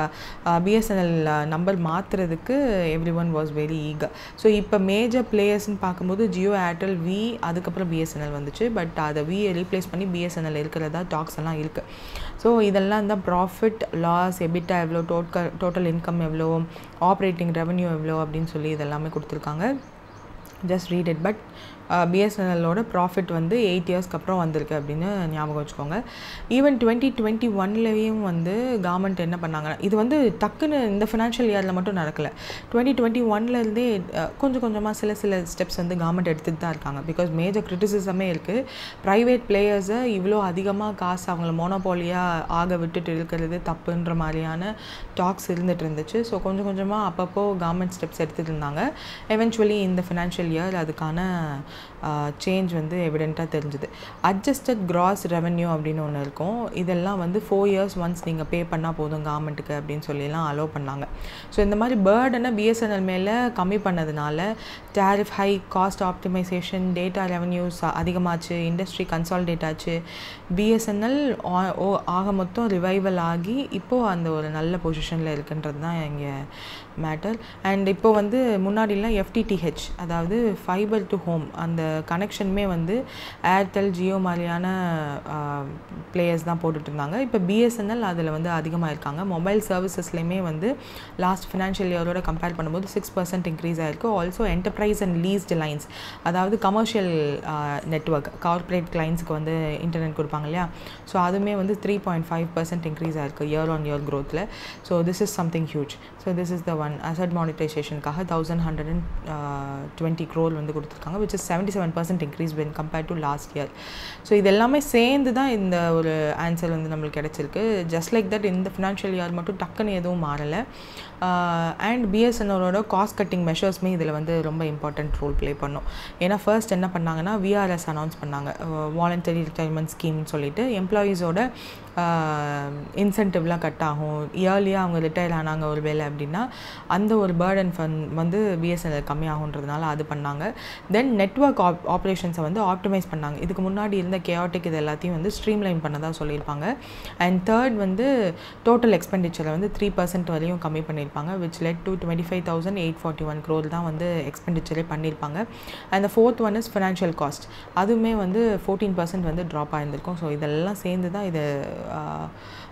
S1: BSNL number மாற்றுறதுக்கு every one was very eager. So இப்போ மேஜர் பிளேயர்ஸ்ன்னு பார்க்கும்போது ஜியோ, ஏர்டெல், வி, அதுக்கப்புறம் பிஎஸ்என்எல் வந்துச்சு. பட் அதை வியை ரீப்ளேஸ் பண்ணி பிஎஸ்என்எல் இருக்கிறதா டாக்ஸ் எல்லாம் இருக்குது. ஸோ இதெல்லாம் தான் ப்ராஃபிட், லாஸ், எபிட்டா எவ்வளோ, டோட்டல் இன்கம் எவ்வளோ, ஆப்ரேட்டிங் ரெவன்யூ எவ்வளோ அப்படின்னு சொல்லி இதெல்லாமே கொடுத்துருக்காங்க. Just read it. பட் பிஎஸ்என்எல்லோட ப்ராஃபிட் வந்து 8 இயர்ஸ்க்கு அப்புறம் வந்திருக்கு அப்படின்னு ஞாபகம் வச்சுக்கோங்க. ஈவன் 2021லேயும் வந்து கவர்மெண்ட் என்ன பண்ணாங்கன்னா இது வந்து டக்குன்னு இந்த ஃபினான்ஷியல் இயரில் மட்டும் நடக்கலை. 2021லேருந்தே கொஞ்சம் கொஞ்சமாக சில ஸ்டெப்ஸ் வந்து கவர்மெண்ட் எடுத்துகிட்டு தான் இருக்காங்க. பிகாஸ் மேஜர் கிரிட்டிசிசமே இருக்குது. ப்ரைவேட் பிளேயர்ஸை இவ்வளோ அதிகமாக காசு அவங்கள மோனோபோலியாக ஆக விட்டுட்டு இருக்கிறது தப்புன்ற மாதிரியான டாக்ஸ் இருந்துகிட்டு இருந்துச்சு. ஸோ கொஞ்சம் கொஞ்சமாக அப்பப்போ கவர்மெண்ட் ஸ்டெப்ஸ் எடுத்துகிட்டு இருந்தாங்க. எவென்ச்சுவலி இந்த ஃபினான்ஷியல் இயர் அதுக்கான சேஞ்ச் வந்து எவிடெண்ட்டாக தெரிஞ்சுது. அட்ஜஸ்டட் கிராஸ் ரெவன்யூ அப்படின்னு ஒன்று இருக்கும். இதெல்லாம் வந்து 4 years ஒன்ஸ் நீங்கள் பே பண்ணால் போதும் கவர்மெண்ட்டுக்கு அப்படின்னு சொல்லிலாம் அலோவ் பண்ணாங்க. ஸோ இந்த மாதிரி பேர்டனை பிஎஸ்என்எல் மேலே கம்மி பண்ணதுனால tariff hike, cost optimization, data revenues அதிகமாச்சு, இண்டஸ்ட்ரி கன்சால்டேட் ஆச்சு. பிஎஸ்என்எல் ஆக மொத்தம் ரிவைவல் ஆகி இப்போது அந்த ஒரு நல்ல பொசிஷனில் இருக்குன்றது தான் இங்கே மேட்டர். அண்ட் இப்போ வந்து முன்னாடிலாம் FTTH அதாவது ஃபைபர் டு ஹோம் அந்த கனெக்ஷனுமே வந்து ஏர்டெல், ஜியோ மாதிரியான பிளேயர்ஸ் தான் போட்டுட்டு இருந்தாங்க. இப்போ பிஎஸ்என்எல் அதில் வந்து அதிகமாக இருக்காங்க. மொபைல் சர்வீசஸ்லேயுமே வந்து லாஸ்ட் ஃபினான்ஷியல் இயரோட கம்பேர் பண்ணும்போது 6% இன்க்ரீஸ் ஆகிருக்கு. ஆல்சோ என்டர்பிரைஸ் அண்ட் லீஸ்டு லைன்ஸ் அதாவது கமர்ஷியல் நெட்வொர்க் கார்ப்பரேட் கிளைண்ட்ஸுக்கு வந்து இன்டர்நெட் கொடுப்பாங்க இல்லையா, ஸோ அதுவுமே வந்து 3.5% இன்க்ரீஸ் ஆகிருக்கு இயர் ஆன் இயர் க்ரோத்தில். So this is something huge. So this is the one. Asset மானிட்டைசேஷனுக்காக 1120 crore வந்து கொடுத்துருக்காங்க, which is 77% increase when compared to last year. So இது எல்லாமே சேர்ந்து தான் இந்த ஒரு ஆன்சர் வந்து நம்மளுக்கு கிடச்சிருக்கு. ஜஸ்ட் லைக் தட் இந்த ஃபினான்ஷியல் இயர் மட்டும் டக்குன்னு எதுவும் மாறலை. அண்ட் பிஎஸ்என்எலோட காஸ்ட் கட்டிங் மெஷர்ஸ்மே இதில் வந்து ரொம்ப இம்பார்ட்டண்ட் ரோல் ப்ளே பண்ணும். ஏன்னா ஃபர்ஸ்ட் என்ன பண்ணாங்கன்னா VRS அனௌன்ஸ் பண்ணாங்க, வாலண்டரி ரிட்டைர்மெண்ட் ஸ்கீம்னு சொல்லிட்டு எம்ப்ளாயீஸோட இன்சென்டிவ்லாம் கட் ஆகும். இயர்லியாக அவங்க ரிட்டையர் ஆனாங்க ஒரு வேலை அப்படின்னா அந்த ஒரு பேர்டன் ஃபண்ட் வந்து பிஎஸ்என்எல் கம்மியாகுன்றதுனால அது பண்ணாங்க. தென் நெட்வொர்க் ஆப்ரேஷன்ஸை வந்து ஆப்டிமைஸ் பண்ணாங்க. இதுக்கு முன்னாடி இருந்த கேஆட்டிக் இது எல்லாத்தையும் வந்து ஸ்ட்ரீம்லைன் பண்ணதாக சொல்லியிருப்பாங்க. அண்ட் தேர்ட் வந்து டோட்டல் எக்ஸ்பெண்டிச்சரை வந்து 3% வரையும் கம்மி பண்ணியிருப்பாங்க, which led to 25,841 crore தான் வந்து எக்ஸ்பெண்டிச்சரே பண்ணியிருப்பாங்க. And fourth one is financial cost, அதுவுமே வந்து 14% வந்து ட்ராப் ஆகிருந்திருக்கும். ஸோ இதெல்லாம் சேர்ந்து தான் இது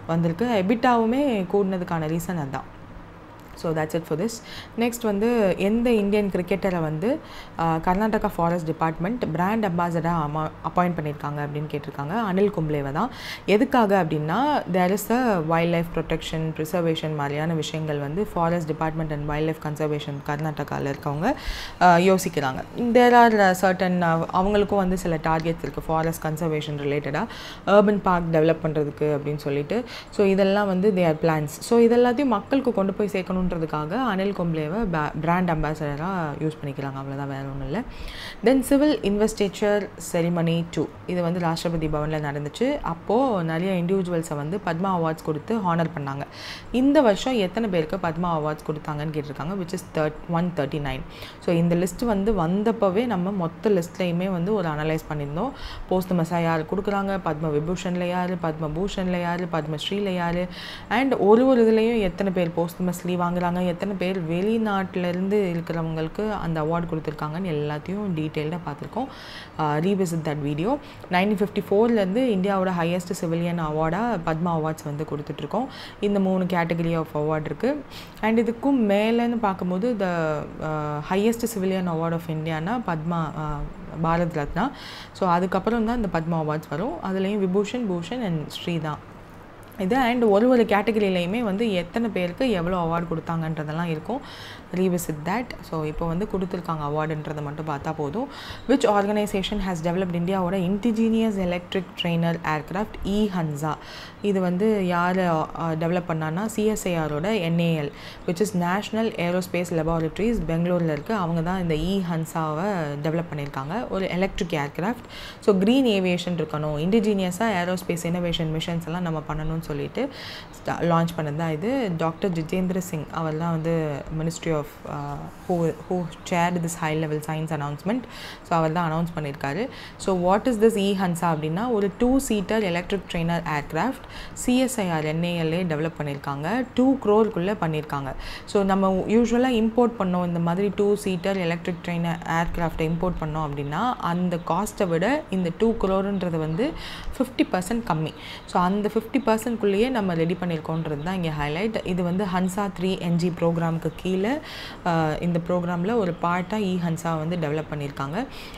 S1: வந்திருக்கு. எபிட்டாவுமே கூடினதுக்கான ரீசன் அதுதான். So that's it for this. Next வந்து எந்த இந்தியன் கிரிக்கெட்டரை வந்து கர்நாடகா ஃபாரஸ்ட் டிபார்ட்மெண்ட் பிராண்ட் அம்பாசடராக அப்பாயிண்ட் பண்ணியிருக்காங்க அப்படின்னு கேட்டிருக்காங்க. அனில் கும்ப்ளேவை தான். எதுக்காக அப்படின்னா there is a wild life protection, preservation மாதிரியான விஷயங்கள் வந்து forest department and wild life conservation கர்நாடகாவில் இருக்கவங்க யோசிக்கிறாங்க. தேர் ஆர் சர்டன் அவங்களுக்கும் வந்து சில டார்கெட்ஸ் இருக்குது ஃபாரஸ்ட் கன்சர்வேஷன் ரிலேட்டடாக, அர்பன் பார்க் டெவலப் பண்ணுறதுக்கு அப்படின்னு சொல்லிட்டு. ஸோ இதெல்லாம் வந்து தே ஆர் பிளான்ஸ். ஸோ இதெல்லாத்தையும் மக்களுக்கு கொண்டு போய் சேர்க்கணும் ன்றதுக்காக அனில் கும்ப்ளேவை பிராண்ட் அம்பாசடராக யூஸ் பண்ணிக்கிறாங்க. அவ்வளோதான், வேறு ஒன்றும் இல்லை. தென் சிவில் இன்வெஸ்டிச்சர் செரிமனி 2 இது வந்து ராஷ்டிரபதி பவனில் நடந்துச்சு. அப்போது நிறைய இண்டிவிஜுவல்ஸை வந்து பத்மா அவார்ட்ஸ் கொடுத்து ஹானர் பண்ணாங்க. இந்த வருஷம் எத்தனை பேருக்கு பத்மா அவார்ட்ஸ் கொடுத்தாங்கன்னு கேட்டிருக்காங்க, which is 139. ஸோ இந்த லிஸ்ட் வந்து வந்தப்போவே நம்ம மொத்த லிஸ்ட்லேயுமே வந்து ஒரு அனலைஸ் பண்ணியிருந்தோம். போஸ்ட்மஸாக யார் கொடுக்குறாங்க, பத்ம விபூஷனில் யார், பத்மபூஷனில் யார், பத்மஸ்ரீல யார், அண்ட் ஒரு இதுலேயும் எத்தனை பேர் போஸ்ட்மஸ்லி வாங்குறாங்க, எத்தனை பேர் வெளிநாட்டிலேருந்து இருக்கிறவங்களுக்கு அந்த அவார்டு கொடுத்துருக்காங்கன்னு எல்லாத்தையும் டீட்டெயில்டாக பார்த்துருக்கோம். Revisit that video. 1954லேருந்து இந்தியாவோட ஹையஸ்ட் சிவிலியன் அவார்டாக பத்மா அவார்ட்ஸ் வந்து கொடுத்துட்ருக்கோம். இந்த 3 கேட்டகரி ஆஃப் அவார்டு இருக்குது. அண்ட் இதுக்கும் மேலேன்னு பார்க்கும்போது the highest civilian award of இந்தியானா பத்மா பாரத் ரத்னா. ஸோ அதுக்கப்புறம் தான் இந்த பத்மா அவார்ட்ஸ் வரும். அதுலேயும் விபூஷன், பூஷன் அண்ட் ஸ்ரீ தான் இது. அண்ட் ஒரு கேட்டகரியிலையுமே வந்து எத்தனை பேருக்கு எவ்வளோ அவார்டு கொடுத்தாங்கன்றதெல்லாம் இருக்கும். Revisit that. ஸோ இப்போ வந்து கொடுத்துருக்காங்க அவார்டுன்றதை மட்டும் பார்த்தா போதும். விச் ஆர்கனைசேஷன் ஹேஸ் டெவலப்ட் இந்தியாவோட இன்டிஜீனியஸ் எலக்ட்ரிக் ட்ரெயினர் ஏர்க்ராஃப்ட் E-HANSA. இது வந்து யார் டெவலப் பண்ணான்னா சிஎஸ்ஐஆரோட NAL which is national aerospace laboratories பெங்களூரில் இருக்குது. அவங்க தான் இந்த E-HANSAவை டெவலப் பண்ணியிருக்காங்க. ஒரு electric aircraft. So green aviation இருக்கணும், இண்டிஜீனியஸாக ஏரோஸ்பேஸ் இன்னோவேஷன் மிஷன்ஸ் எல்லாம் நம்ம பண்ணணும்னு சொல்லிட்டு லான்ச் பண்ணது தான் இது. டாக்டர் ஜிதேந்திர சிங் அவர் தான் வந்து ministry of who chair this high level science announcement. So அவர் தான் அனௌன்ஸ் பண்ணியிருக்காரு. So what is this E-HANSA அப்படின்னா ஒரு 2-seater electric trainer aircraft CSIR NALA develop பண்ணியிருக்காங்க. 2 crore பண்ணியிருக்காங்க. ஸோ நம்ம யூஸ்வலாக இம்போர்ட் பண்ணோம் இந்த மாதிரி 2-seater எலக்ட்ரிக் ட்ரெயினர் ஏர்க்ராஃப்டை இம்போர்ட் பண்ணோம் அப்படின்னா அந்த காஸ்ட்டை விட இந்த 2 crore வந்து 50% கம்மி. ஸோ அந்த 50%க்குள்ளேயே நம்ம ரெடி பண்ணியிருக்கோன்றது தான் இங்கே ஹைலைட். இது வந்து HANSA 3NG ப்ரோக்ராமுக்கு கீழே இந்த ப்ரோக்ராமில் ஒரு பார்ட்டாக E-HANSA வந்து டெவலப் பண்ணியிருக்காங்க.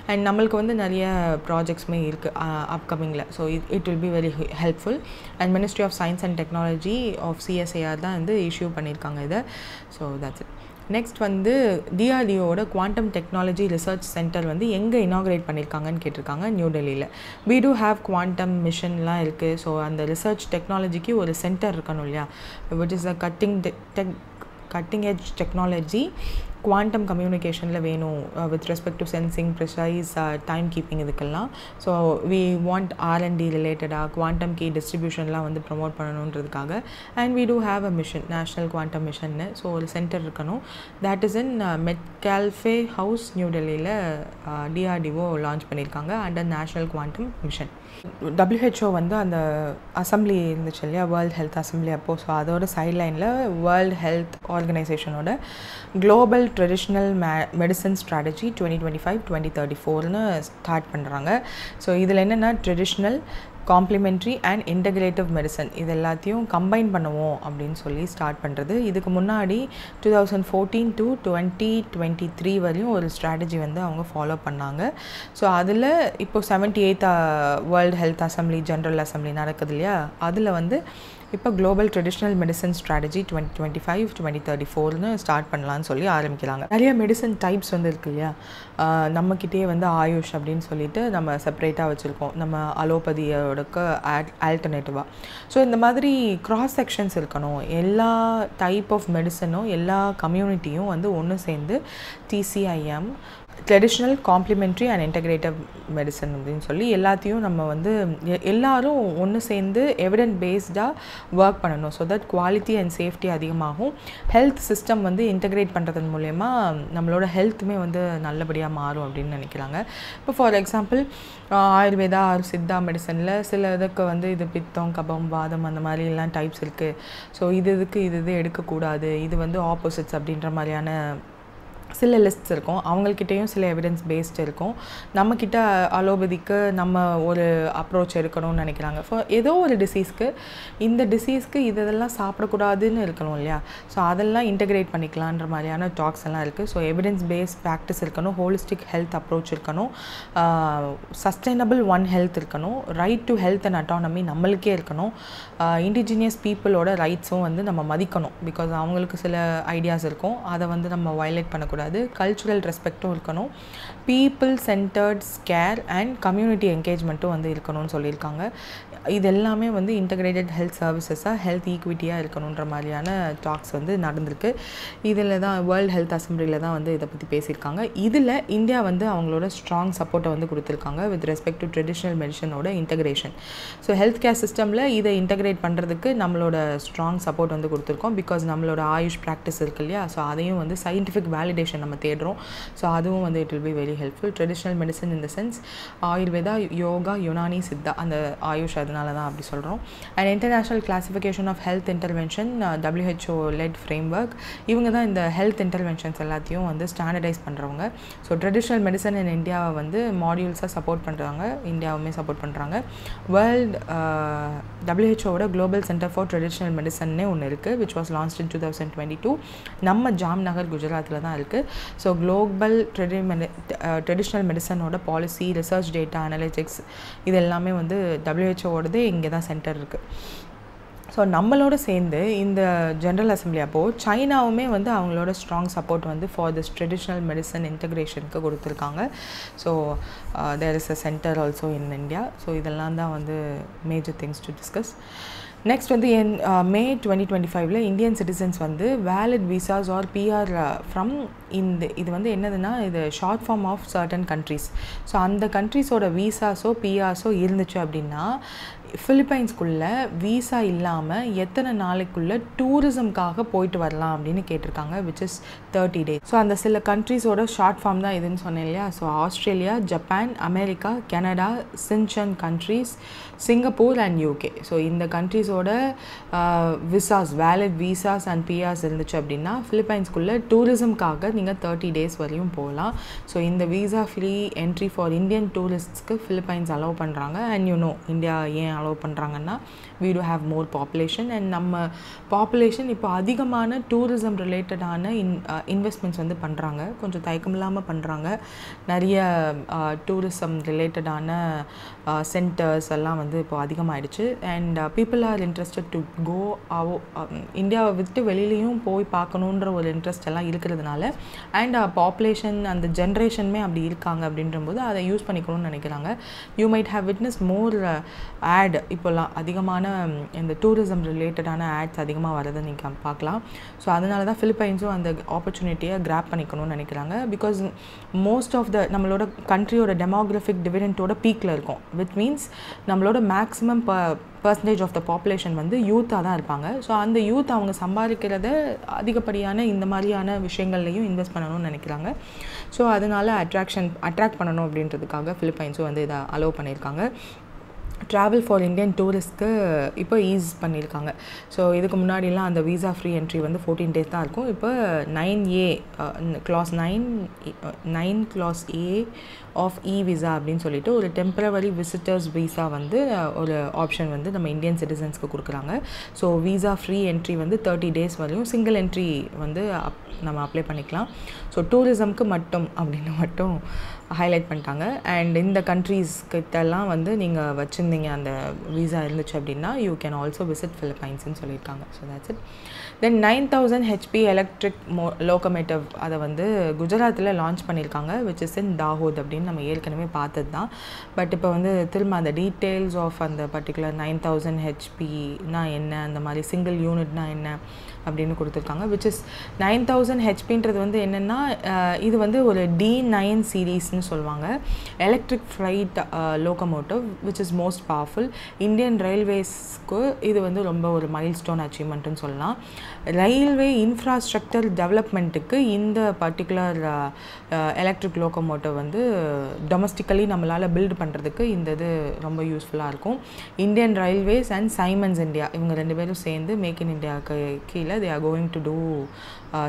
S1: அண்ட் நம்மளுக்கு வந்து நிறைய ப்ராஜெக்ட்ஸுமே இருக்குது அப்கமிங்கில். So it will be very helpful. And ministry of science and technology of CSIR தான் வந்து இஷ்யூ பண்ணியிருக்காங்க இதை. So that's it. நெக்ஸ்ட் வந்து DRDOவோட குவாண்டம் டெக்னாலஜி ரிசர்ச் சென்டர் வந்து எங்கே இனாக்ரேட் பண்ணியிருக்காங்கன்னு கேட்டிருக்காங்க. நியூ டெல்லியில். we do have குவாண்டம் மிஷன்லாம் இருக்குது. ஸோ அந்த ரிசர்ச் டெக்னாலஜிக்கு ஒரு சென்டர் இருக்கணும் இல்லையா, which is a cutting edge technology quantum கம்யூனிகேஷனில் வேணும் with respect to sensing, precise, time keeping இதுக்கெல்லாம். ஸோ வி வாண்ட் R&D ரிலேட்டடாக குவாண்டம் கீ டிஸ்ட்ரிபியூஷன்லாம் வந்து ப்ரமோட் பண்ணணுன்றதுக்காக. And we do have a mission, national quantum மிஷன்னு. ஸோ ஒரு சென்டர் இருக்கணும். That is in Metcalfe House, new டெல்லியில் DRDO லான்ச் பண்ணியிருக்காங்க under national quantum mission. WHO வந்து அந்த அசம்பிளி இருந்துச்சு இல்லையா, வேர்ல்ட் ஹெல்த் அசம்பிளி அப்போது. ஸோ அதோட சைட்லைனில் வேர்ல்ட் ஹெல்த் ஆர்கனைசேஷனோட குளோபல் ட்ரெடிஷ்னல் மெடிசன் ஸ்ட்ராட்டஜி 2025-2034ன்னு ஸ்டார்ட் பண்ணுறாங்க. ஸோ இதில் என்னென்னா traditional, complementary and integrative medicine இது எல்லாத்தையும் கம்பைன் பண்ணுவோம் அப்படின்னு சொல்லி ஸ்டார்ட் பண்ணுறது. இதுக்கு முன்னாடி 2014 to 2023 வரையும் ஒரு ஸ்ட்ராட்டஜி வந்து அவங்க ஃபாலோ பண்ணாங்க. ஸோ அதில் இப்போ 78th world health assembly, general assembly நடக்குது இல்லையா, அதில் வந்து இப்போ குளோபல் ட்ரெடிஷ்னல் மெடிசன் ஸ்ட்ராட்டஜி 2025-2034ன்னு ஸ்டார்ட் பண்ணலான்னு சொல்லி ஆரம்பிக்கிறாங்க. நிறைய மெடிசன் டைப்ஸ் வந்து இருக்கு இல்லையா, நம்மக்கிட்டே வந்து ஆயுஷ் அப்படின்னு சொல்லிட்டு நம்ம செப்பரேட்டாக வச்சுருக்கோம், நம்ம அலோபதியோடக்கு ஆல்டர்னேட்டிவாக. ஸோ இந்த மாதிரி கிராஸ் செக்ஷன்ஸ் இருக்கணும். எல்லா டைப் ஆஃப் மெடிசனும் எல்லா கம்யூனிட்டியும் வந்து ஒன்று சேர்ந்து TCIM traditional, complementary and integrative medicine அப்படின்னு சொல்லி எல்லாத்தையும் நம்ம வந்து எல்லோரும் ஒன்று சேர்ந்து எவிடன்ஸ் பேஸ்டாக ஒர்க் பண்ணணும். So that quality and safety அதிகமாகும். ஹெல்த் சிஸ்டம் வந்து இன்டகிரேட் பண்ணுறதன் மூலயமா நம்மளோட ஹெல்த்துமே வந்து நல்லபடியாக மாறும் அப்படின்னு நினைக்கிறாங்க. இப்போ ஃபார் எக்ஸாம்பிள் ஆயுர்வேதா, சித்தா மெடிசனில் சில இதுக்கு வந்து இது பித்தம், கபம், வாதம் அந்த மாதிரிலாம் டைப்ஸ் இருக்குது. ஸோ இதுக்கு இது எடுக்கக்கூடாது, இது வந்து ஆப்போசிட்ஸ் அப்படின்ற மாதிரியான சில லிஸ்ட்ஸ் இருக்கும். அவங்கக்கிட்டேயும் சில எவிடன்ஸ் பேஸ்டு இருக்கும். நம்மக்கிட்ட அலோபதிக்கு நம்ம ஒரு அப்ரோச் எடுக்கணும்னு நினைக்கிறாங்க. ஃபார் ஏதோ ஒரு டிசீஸ்க்கு இந்த டிசீஸ்க்கு இதெல்லாம் சாப்பிடக்கூடாதுன்னு இருக்கணும் இல்லையா, ஸோ அதெல்லாம் இன்டகிரேட் பண்ணிக்கலான்ற மாதிரியான டாக்ஸ் எல்லாம் இருக்குது. ஸோ எவிடன்ஸ் பேஸ்ட் ப்ராக்டிஸ் இருக்கணும், ஹோலிஸ்டிக் ஹெல்த் அப்ரோச் இருக்கணும், சஸ்டைனபிள் ஒன் ஹெல்த் இருக்கணும், right to health and autonomy நம்மளுக்கே இருக்கணும், இண்டிஜினியஸ் பீப்புளோட ரைட்ஸும் வந்து நம்ம மதிக்கணும். பிகாஸ் அவங்களுக்கு சில ஐடியாஸ் இருக்கும், அதை வந்து நம்ம வயலேட் பண்ணக்கூடாது. கல்ச்சுரல் ரெஸ்பெக்டும் இருக்கணும், people centred care and community என்கேஜ்மெண்ட்டும் வந்து இருக்கணும்னு சொல்லியிருக்காங்க. இது எல்லாமே வந்து இன்டகிரேட்டட் ஹெல்த் சர்வீசஸாக, ஹெல்த் ஈக்விட்டியாக இருக்கணுன்ற மாதிரியான டாக்ஸ் வந்து நடந்திருக்கு. இதில் தான் வேர்ல்டு ஹெல்த் அசம்பிளியில் தான் வந்து இதை பற்றி பேசியிருக்காங்க. இதில் இந்தியா வந்து அவங்களோட ஸ்ட்ராங் சப்போர்ட்டை வந்து கொடுத்துருக்காங்க வித் ரெஸ்பெக்ட் டு ட்ரெடிஷ்னல் மெடிசனோட இன்டகிரேஷன். ஸோ ஹெல்த் கேர் சிஸ்டமில் இதை இன்டகிரேட் பண்ணுறதுக்கு நம்மளோட ஸ்ட்ராங் சப்போர்ட் வந்து கொடுத்துருக்கோம். பிகாஸ் நம்மளோட ஆயுஷ் ப்ராக்டிஸ் இருக்கு இல்லையா, ஸோ அதையும் வந்து சயின்டிஃபிக் வேலிடேஷன் நம்ம தேடுறோம். ஸோ அதுவும் வந்து it will be very helpful. Traditional medicine in the sense Ayurveda, yoga, Unani, Siddha, அந்த ஆயுஷ் அதனால தான் அப்படி சொல்கிறோம். And international classification of health intervention, WHO led framework, இவங்க தான் இந்த ஹெல்த் இன்டர்வென்ஷன்ஸ் எல்லாத்தையும் வந்து ஸ்டாண்டர்டைஸ் பண்ணுறவங்க. ஸோ ட்ரெடிஷ்னல் மெடிசன் இன் இந்தியாவை வந்து மாடியூல்ஸாக சப்போர்ட் பண்ணுறாங்க, இந்தியாவுமே சப்போர்ட் பண்ணுறாங்க. வேர்ல்டு WHOவோட குளோபல் சென்டர் ஃபார் ட்ரெடிஷ்னல் மெடிசன்னே ஒன்று இருக்குது, விச் வாஸ் லான்ச்ட் இன் 2022. நம்ம ஜாம்நகர், குஜராத்தில் தான் இருக்குது. ஸோ குளோபல் ட்ரெடிஷ்னல் மெடிசனோட பாலிசி, ரிசர்ச், டேட்டா அனலிட்டிக்ஸ் இது எல்லாமே வந்து WHOவோடது இங்கே தான் சென்டர் இருக்குது. ஸோ நம்மளோட சேர்ந்து இந்த ஜென்ரல் அசம்பிளி அப்போது சைனாவுமே வந்து அவங்களோட ஸ்ட்ராங் சப்போர்ட் வந்து ஃபார் திஸ் ட்ரெடிஷ்னல் மெடிசன் இன்டகிரேஷனுக்கு கொடுத்துருக்காங்க. So there is a centre also in India. So இதெல்லாம் தான் வந்து major things to discuss. Next வந்து மே 2025 இந்தியன் சிட்டிசன்ஸ் வந்து valid visas or PR from இது வந்து என்னதுன்னா இது short form of certain countries. So அந்த கண்ட்ரீஸோட விசாஸோ பிஆர்ஸோ இருந்துச்சு அப்படின்னா ஃபிலிப்பைன்ஸ்குள்ளே வீசா இல்லாமல் எத்தனை நாளைக்குள்ளே டூரிசம்காக போயிட்டு வரலாம் அப்படின்னு கேட்டிருக்காங்க, விச் இஸ் 30 days. ஸோ அந்த சில கண்ட்ரீஸோட ஷார்ட் ஃபார்ம் தான் இதுன்னு சொன்னேன் இல்லையா. So Australia, Japan, America, Canada, Schengen countries, Singapore and UK. So இந்த கண்ட்ரீஸோட visas valid visas and PRs இருந்துச்சு அப்படின்னா ஃபிலிப்பைன்ஸ்குள்ளே டூரிசம்காக நீங்கள் 30 days வரையும் போகலாம். ஸோ இந்த visa free entry for Indian டூரிஸ்ட்ஸ்க்கு ஃபிலிப்பைன்ஸ் அலோவ் பண்ணுறாங்க. அண்ட் இந்தியா ஏன் அலோவ் பண்ணுறாங்கன்னா we do have more population and நம்ம பாப்புலேஷன் இப்போ அதிகமான டூரிசம் ரிலேட்டடான இன்வெஸ்ட்மெண்ட்ஸ் வந்து பண்ணுறாங்க. கொஞ்சம் தயக்கம் இல்லாமல் பண்ணுறாங்க. நிறைய டூரிசம் ரிலேட்டடான சென்டர்ஸ் எல்லாம் வந்து இப்போ அதிகமாகிடுச்சு. And people are interested to go இந்தியாவை விட்டு வெளியிலையும் போய் பார்க்கணுன்ற ஒரு இன்ட்ரெஸ்ட் எல்லாம் இருக்கிறதுனால அண்ட் பாப்புலேஷன் அந்த ஜென்ரேஷனுமே அப்படி இருக்காங்க அப்படின்றபோது அதை யூஸ் பண்ணிக்கணும்னு நினைக்கிறாங்க. You might have witness more ad இப்போல்லாம் அதிகமான இந்த டூரிசம் ரிலேட்டடான ஆட்ஸ் அதிகமாக வரதை நீங்கள் பார்க்கலாம். ஸோ அதனால தான் ஃபிலிப்பைன்ஸும் அந்த ஆப்பர்ச்சுனிட்டியை கிராப் பண்ணிக்கணும்னு நினைக்கிறாங்க. பிகாஸ் மோஸ்ட் ஆஃப் நம்மளோட கண்ட்ரியோட டெமோக்ராஃபிக் டிவிடெண்ட்டோட பீக்கில் இருக்கும். விச் மீன்ஸ் நம்மளோட maximum percentage of the population வந்து யூத்தாக தான் இருப்பாங்க. ஸோ அந்த யூத் அவங்க சம்பாதிக்கிறத அதிகப்படியான இந்த மாதிரியான விஷயங்கள்லையும் இன்வெஸ்ட் பண்ணணும்னு நினைக்கிறாங்க. ஸோ அதனால் அட்ராக்ட் பண்ணணும் அப்படின்றதுக்காக ஃபிலிப்பைன்ஸும் வந்து இதை அலோவ் பண்ணியிருக்காங்க. ட்ராவல் ஃபார் இந்தியன் டூரிஸ்ட்க்கு இப்போ ஈஸ் பண்ணியிருக்காங்க. ஸோ இதுக்கு முன்னாடிலாம் அந்த வீசா ஃப்ரீ என்ட்ரி வந்து 14 days தான் இருக்கும். இப்போ 9A clause 9 clause A of visa அப்படின்னு சொல்லிட்டு ஒரு டெம்பரவரி விசிட்டர்ஸ் வீசா வந்து ஒரு ஆப்ஷன் வந்து நம்ம இந்தியன் சிட்டிசன்ஸ்க்கு கொடுக்குறாங்க. ஸோ வீசா ஃப்ரீ என்ட்ரி வந்து 30 days வரையும் சிங்கிள் என்ட்ரி வந்து நம்ம அப்ளை பண்ணிக்கலாம். ஸோ டூரிசம்க்கு மட்டும் அப்படின்னு மட்டும் ஹைலைட் பண்ணிட்டாங்க. அண்ட் இந்த கண்ட்ரீஸ் கிட்டலாம் வந்து நீங்கள் வச்சுருந்தீங்க அந்த வீசா இருந்துச்சு அப்படின்னா யூ கேன் ஆல்சோ விசிட் ஃபிலிப்பைன்ஸ்ன்னு சொல்லியிருக்காங்க. So that's it. Then 9000 HP electric locomotive அதை வந்து குஜராத்தில் லான்ச் பண்ணியிருக்காங்க, விச் இஸ் இன் தாஹோத் அப்படின்னு நம்ம ஏற்கனவே பார்த்தது தான். பட் இப்போ வந்து திரும்ப அந்த டீட்டெயில்ஸ் ஆஃப் அந்த பர்டிகுலர் 9000 HPனா என்ன, அந்த மாதிரி சிங்கிள் யூனிட்னா என்ன அப்படின்னு கொடுத்துருக்காங்க. விச் இஸ் 9000 HPன்றது வந்து என்னென்னா இது வந்து ஒரு D9 சீரீஸ்னு சொல்லுவாங்க. Electric flight locomotive which is most powerful. Indian ரயில்வேஸ்க்கு இது வந்து ரொம்ப ஒரு மைல்ஸ்டோன் அச்சீவ்மெண்ட்டுன்னு சொல்லலாம். ரயில்வே இன்ஃப்ராஸ்ட்ரக்சர் டெவலப்மெண்ட்டுக்கு இந்த பர்டிகுலர் எலக்ட்ரிக் லோகோமோட்டிவ் வந்து டொமஸ்டிக்கலி நம்மளால் பில்டு பண்ணுறதுக்கு இந்த இது ரொம்ப யூஸ்ஃபுல்லாக இருக்கும். Indian railways and Siemens India இவங்க 2 பேரும் சேர்ந்து மேக் இன் இந்தியாவுக்கு கீழே they are going to do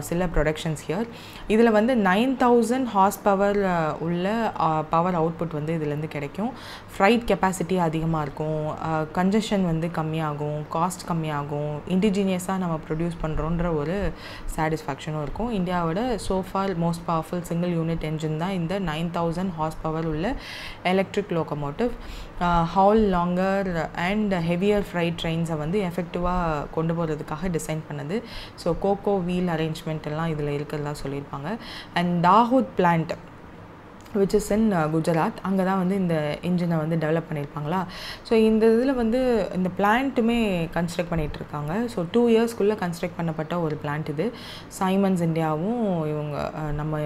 S1: சில ப்ரொடக்ஷன்ஸ் ஹியர். இதில் வந்து 9000 ஹார்ஸ் பவர் உள்ள பவர் அவுட்புட் வந்து இதுலேருந்து கிடைக்கும். ஃப்ரைட் கெப்பாசிட்டி அதிகமாக இருக்கும், கன்ஜஷன் வந்து கம்மியாகும், காஸ்ட் கம்மியாகும், இண்டிஜினியஸாக நம்ம ப்ரொடியூஸ் பண்ணுறோன்ற ஒரு சாட்டிஸ்ஃபேக்ஷனும் இருக்கும். இந்தியாவோட so far most powerful single unit engine தான் இந்த 9000 ஹார்ஸ் பவர் உள்ள electric locomotive. Haul longer and heavier freight ட்ரெயின்ஸை வந்து எஃபெக்டிவாக கொண்டு போகிறதுக்காக டிசைன் பண்ணது. ஸோ கோகோ வீல் அரேஞ்ச்மெண்ட் எல்லாம் இதில் இருக்கிறதா சொல்லியிருப்பாங்க. And Dahod plant which is in Gujarat, அங்கே தான் வந்து இந்த இன்ஜினை வந்து டெவலப் பண்ணியிருப்பாங்களா. ஸோ இந்த இதில் வந்து இந்த பிளான்ட்டுமே கன்ஸ்ட்ரக்ட் பண்ணிகிட்ருக்காங்க. ஸோ 2 yearsக்குள்ளே கன்ஸ்ட்ரக்ட் பண்ணப்பட்ட ஒரு பிளான்ட் இது. சைமன்ஸ் இந்தியாவும் இவங்க நம்ம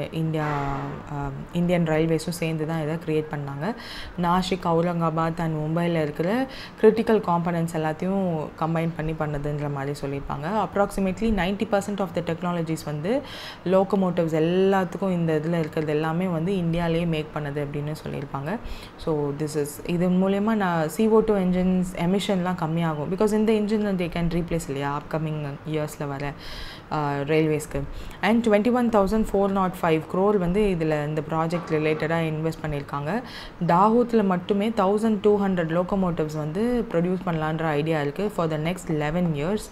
S1: இந்தியன் ரயில்வேஸும் சேர்ந்து தான் இதை க்ரியேட் பண்ணாங்க. நாசிக், அவுரங்காபாத் அண்ட் மும்பையில் இருக்கிற கிரிட்டிக்கல் காம்பனன்ட்ஸ் எல்லாத்தையும் கம்பைன் பண்ணி பண்ணதுன்ற மாதிரி சொல்லியிருப்பாங்க. அப்ராக்சிமேட்லி 90% ஆஃப் த டெக்னாலஜிஸ் வந்து லோகோமோட்டிவ்ஸ் எல்லாத்துக்கும் இந்த இதில் இருக்கிறது எல்லாமே வந்து இந்தியாவிலே மேக் பண்ணது அப்படின்னு சொல்லியிருப்பாங்க. ஸோ இது மூலயமா நான் CO2 என்ஜின்ஸ் எமிஷன்லாம் கம்மியாகும். பிகாஸ் இந்த இன்ஜின் தே கேன் ரீப்ளேஸ் இல்லையா அப்கமிங் இயர்ஸில் வர ரயில்வேஸ்க்கு. அண்ட் 21,405 crore வந்து இதில் இந்த ப்ராஜெக்ட் ரிலேட்டடாக இன்வெஸ்ட் பண்ணியிருக்காங்க. தாஹூத்தில் மட்டுமே 1200 லோகோமோட்டிவ்ஸ் வந்து ப்ரொடியூஸ் பண்ணலான்ற ஐடியா இருக்குது ஃபார் த நெக்ஸ்ட் 11 years.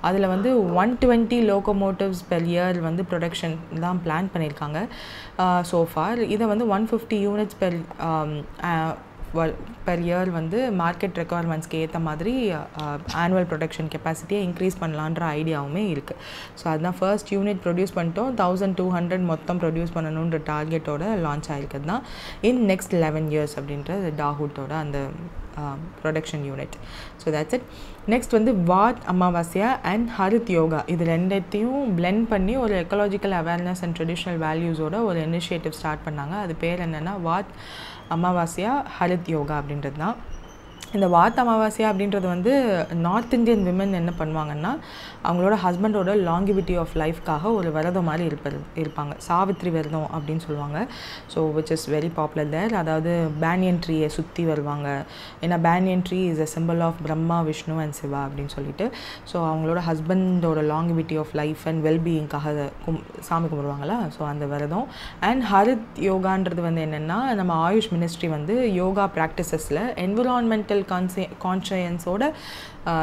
S1: அதில் வந்து 120 லோகோமோட்டிவ்ஸ் பெர் இயர் வந்து ப்ரொடக்ஷன் தான் பிளான் பண்ணியிருக்காங்க ஸோ ஃபார். இதை வந்து 150 units பெர் பெர் இயர் வந்து மார்க்கெட் ரெக்குவயர்மெண்ட்ஸ்க்கு ஏற்ற மாதிரி ஆனுவல் ப்ரொடக்ஷன் கெப்பாசிட்டியை இன்க்ரீஸ் பண்ணலான்ற ஐடியாவுமே இருக்குது. ஸோ அதுதான் ஃபர்ஸ்ட் யூனிட் ப்ரொடியூஸ் பண்ணிட்டோம். 1200 மொத்தம் ப்ரொடியூஸ் பண்ணணுன்ற டார்கெட்டோட லான்ச் ஆகிருக்குது தான் இன் நெக்ஸ்ட் 11 years அப்படின்ற டாஹூட்டோட அந்த production unit. So that's it. Next வந்து வாட் அமாவாஸ்யா அண்ட் ஹரித் யோகா, இது ரெண்டத்தையும் பிளெண்ட் பண்ணி ஒரு எக்கலாஜிக்கல் அவேர்னஸ் அண்ட் ட்ரெடிஷ்னல் வேல்யூஸோட ஒரு இனிஷியேட்டிவ் ஸ்டார்ட் பண்ணாங்க. அது பேர் என்னென்னா வாட் அமாவாஸ்யா ஹரித் யோகா அப்படின்றது தான். இந்த வாத் அமாவாஸ்யா அப்படின்றது வந்து நார்த் இந்தியன் விமன் என்ன பண்ணுவாங்கன்னா அவங்களோட ஹஸ்பண்டோட லாங்கிவிட்டி ஆஃப் லைஃப்காக ஒரு விரதம் மாதிரி இருப்பாங்க. சாவித்ரி விரதம் அப்படின்னு சொல்லுவாங்க. So which is very popular there. அதாவது பேனியன் ட்ரீயை சுற்றி வருவாங்க. ஏன்னா banyan tree is a simple of Brahma, Vishnu and Shiva அப்படின்னு சொல்லிட்டு. ஸோ அவங்களோட ஹஸ்பண்டோட லாங்கிவிட்டி ஆஃப் லைஃப் அண்ட் வெல்பீயிங்காக சாமி கும்பிடுவாங்களா. ஸோ அந்த விரதம். அண்ட் ஹரித் யோகான்றது வந்து என்னென்னா நம்ம ஆயுஷ் மினிஸ்ட்ரி வந்து யோகா ப்ராக்டிசஸில் என்விரான்மெண்டல் கான்ஷியன்ஸோட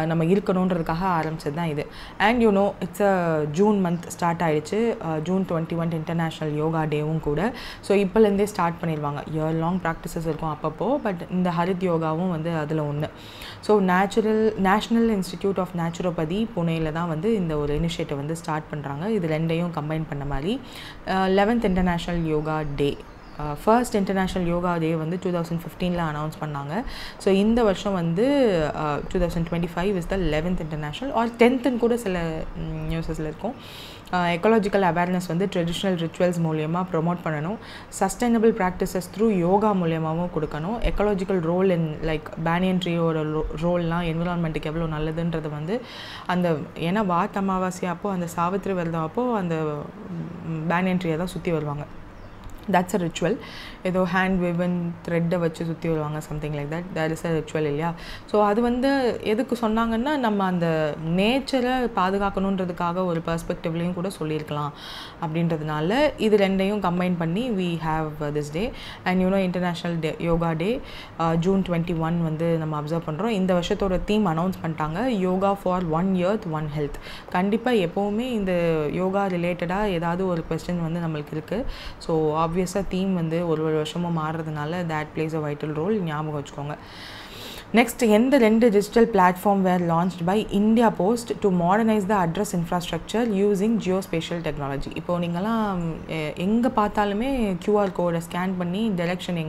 S1: நம்ம இருக்கணுன்றதுக்காக ஆரம்பிச்சது தான் இது. And it's a June month start ஆகிடுச்சு. June 21 இன்டர்நேஷ்னல் யோகா டேவும் கூட. ஸோ இப்போலேருந்தே ஸ்டார்ட் பண்ணிடுவாங்க. இயர் லாங் ப்ராக்டிசஸ் இருக்கும் அப்பப்போ. பட் இந்த ஹரித் யோகாவும் வந்து அதில் ஒன்று. So national institute of naturopathy புனேயில் தான் வந்து இந்த ஒரு இனிஷியேட்டிவ் வந்து ஸ்டார்ட் பண்ணுறாங்க. இது ரெண்டையும் கம்பைன் பண்ண மாதிரி 11th இன்டர்நேஷ்னல் யோகா டே, ஃபர்ஸ்ட் இன்டர்நேஷ்னல் யோகா டே வந்து 2015 அனௌன்ஸ் பண்ணாங்க. ஸோ இந்த வருஷம் வந்து 2025 is the 11th international R 10th கூட சில நியூஸஸில் இருக்கும். எக்கலாஜிக்கல் அவேர்னஸ் வந்து ட்ரெடிஷ்னல் ரிச்சுவல்ஸ் மூலயமா ப்ரொமோட் பண்ணணும். சஸ்டைனபிள் ப்ராக்டிசஸ் த்ரூ யோகா மூலயமாவும் கொடுக்கணும். Ecological role in like banyan ட்ரீயோட ரோல்லாம் என்விரான்மெண்ட்டுக்கு எவ்வளோ நல்லதுன்றது வந்து அந்த ஏன்னா வாத் அமாவாஸ்யா அப்போது அந்த சாவித்ரி விரதம் அப்போது அந்த பேனியன் ட்ரீயை தான் சுற்றி வருவாங்க. That's a ritual. ஏதோ ஹேண்ட் விவன் த்ரெட்டை வச்சு சுற்றி வருவாங்க, something like that is a ritual இல்லையா. ஸோ அது வந்து எதுக்கு சொன்னாங்கன்னா நம்ம அந்த நேச்சரை பாதுகாக்கணுன்றதுக்காக ஒரு பெர்ஸ்பெக்டிவ்லேயும் கூட சொல்லியிருக்கலாம் அப்படின்றதுனால இது ரெண்டையும் கம்பைன் பண்ணி we have this day. And international day yoga day June 21 வந்து நம்ம அப்சர்வ் பண்ணுறோம். இந்த வருஷத்தோட தீம் அனௌன்ஸ் பண்ணிட்டாங்க, யோகா ஃபார் 1 earth 1 health. கண்டிப்பாக எப்போவுமே இந்த யோகா ரிலேட்டடாக ஏதாவது ஒரு கொஸ்டின் வந்து நம்மளுக்கு இருக்குது. ஸோ ஆப்வியஸாக தீம் வந்து ஒரு வருஷமும் மாறுறதுனால that plays a vital role, ஞாபகம் வச்சுக்கோங்க. நெக்ஸ்ட், எந்த 2 digital platform were launched by India Post to modernise the address infrastructure using geospatial technology. இப்போது நீங்களாம் எங்கே பார்த்தாலுமே QR கோடை ஸ்கேன் பண்ணி டைரக்ஷன்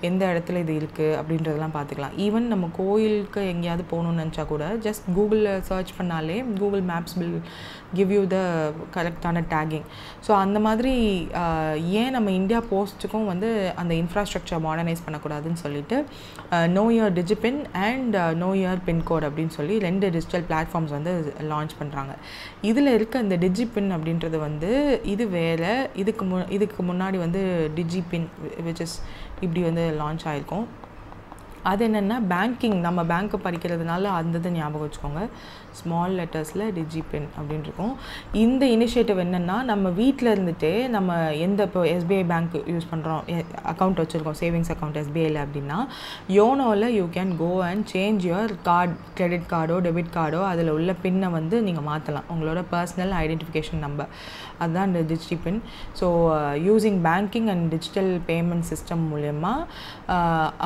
S1: எந்த இடத்துல இது இருக்குது அப்படின்றதெல்லாம் பார்த்துக்கலாம். ஈவன் நம்ம கோயிலுக்கு எங்கேயாவது போகணுன்னு நினச்சா கூட ஜஸ்ட் கூகுளில் சர்ச் பண்ணாலே Google Maps will give you the கரெக்டான டேகிங். ஸோ அந்த மாதிரி ஏன் நம்ம இந்தியா போஸ்ட்டுக்கும் வந்து அந்த இன்ஃப்ராஸ்ட்ரக்சர் மாடர்னைஸ் பண்ணக்கூடாதுன்னு சொல்லிட்டு know your DIGIPIN and know your pincode அப்படின்னு சொல்லி 2 டிஜிட்டல் பிளாட்ஃபார்ம்ஸ் வந்து லான்ச் பண்ணுறாங்க. இதில் இருக்க இந்த டிஜிபின் அப்படின்றது வந்து இது வேறு. இதுக்கு முன்னாடி வந்து டிஜிபின் விச் இஸ் இப்படி வந்து லான்ச் ஆகிருக்கும். அது என்னென்னா பேங்கிங், நம்ம பேங்க்கை படிக்கிறதுனால அந்த இதை ஞாபகம் வச்சுக்கோங்க. ஸ்மால் லெட்டர்ஸில் டிஜிபின் அப்படின்னு இருக்கும். இந்த இனிஷியேட்டிவ் என்னென்னா நம்ம வீட்டில் இருந்துகிட்டே நம்ம இப்போ SBI பேங்க் யூஸ் பண்ணுறோம், அக்கௌண்ட் வச்சுருக்கோம், சேவிங்ஸ் அக்கௌண்ட் SBIயில் அப்படின்னா யோனோவில் you can go and change your card, credit கார்டோ டெபிட் கார்டோ அதில் உள்ள பின்னை வந்து நீங்கள் மாற்றலாம், உங்களோட பர்சனல் ஐடென்டிஃபிகேஷன் நம்பர். அதுதான் இந்த டிஜிபின். So using banking and digital payment system மூலயமா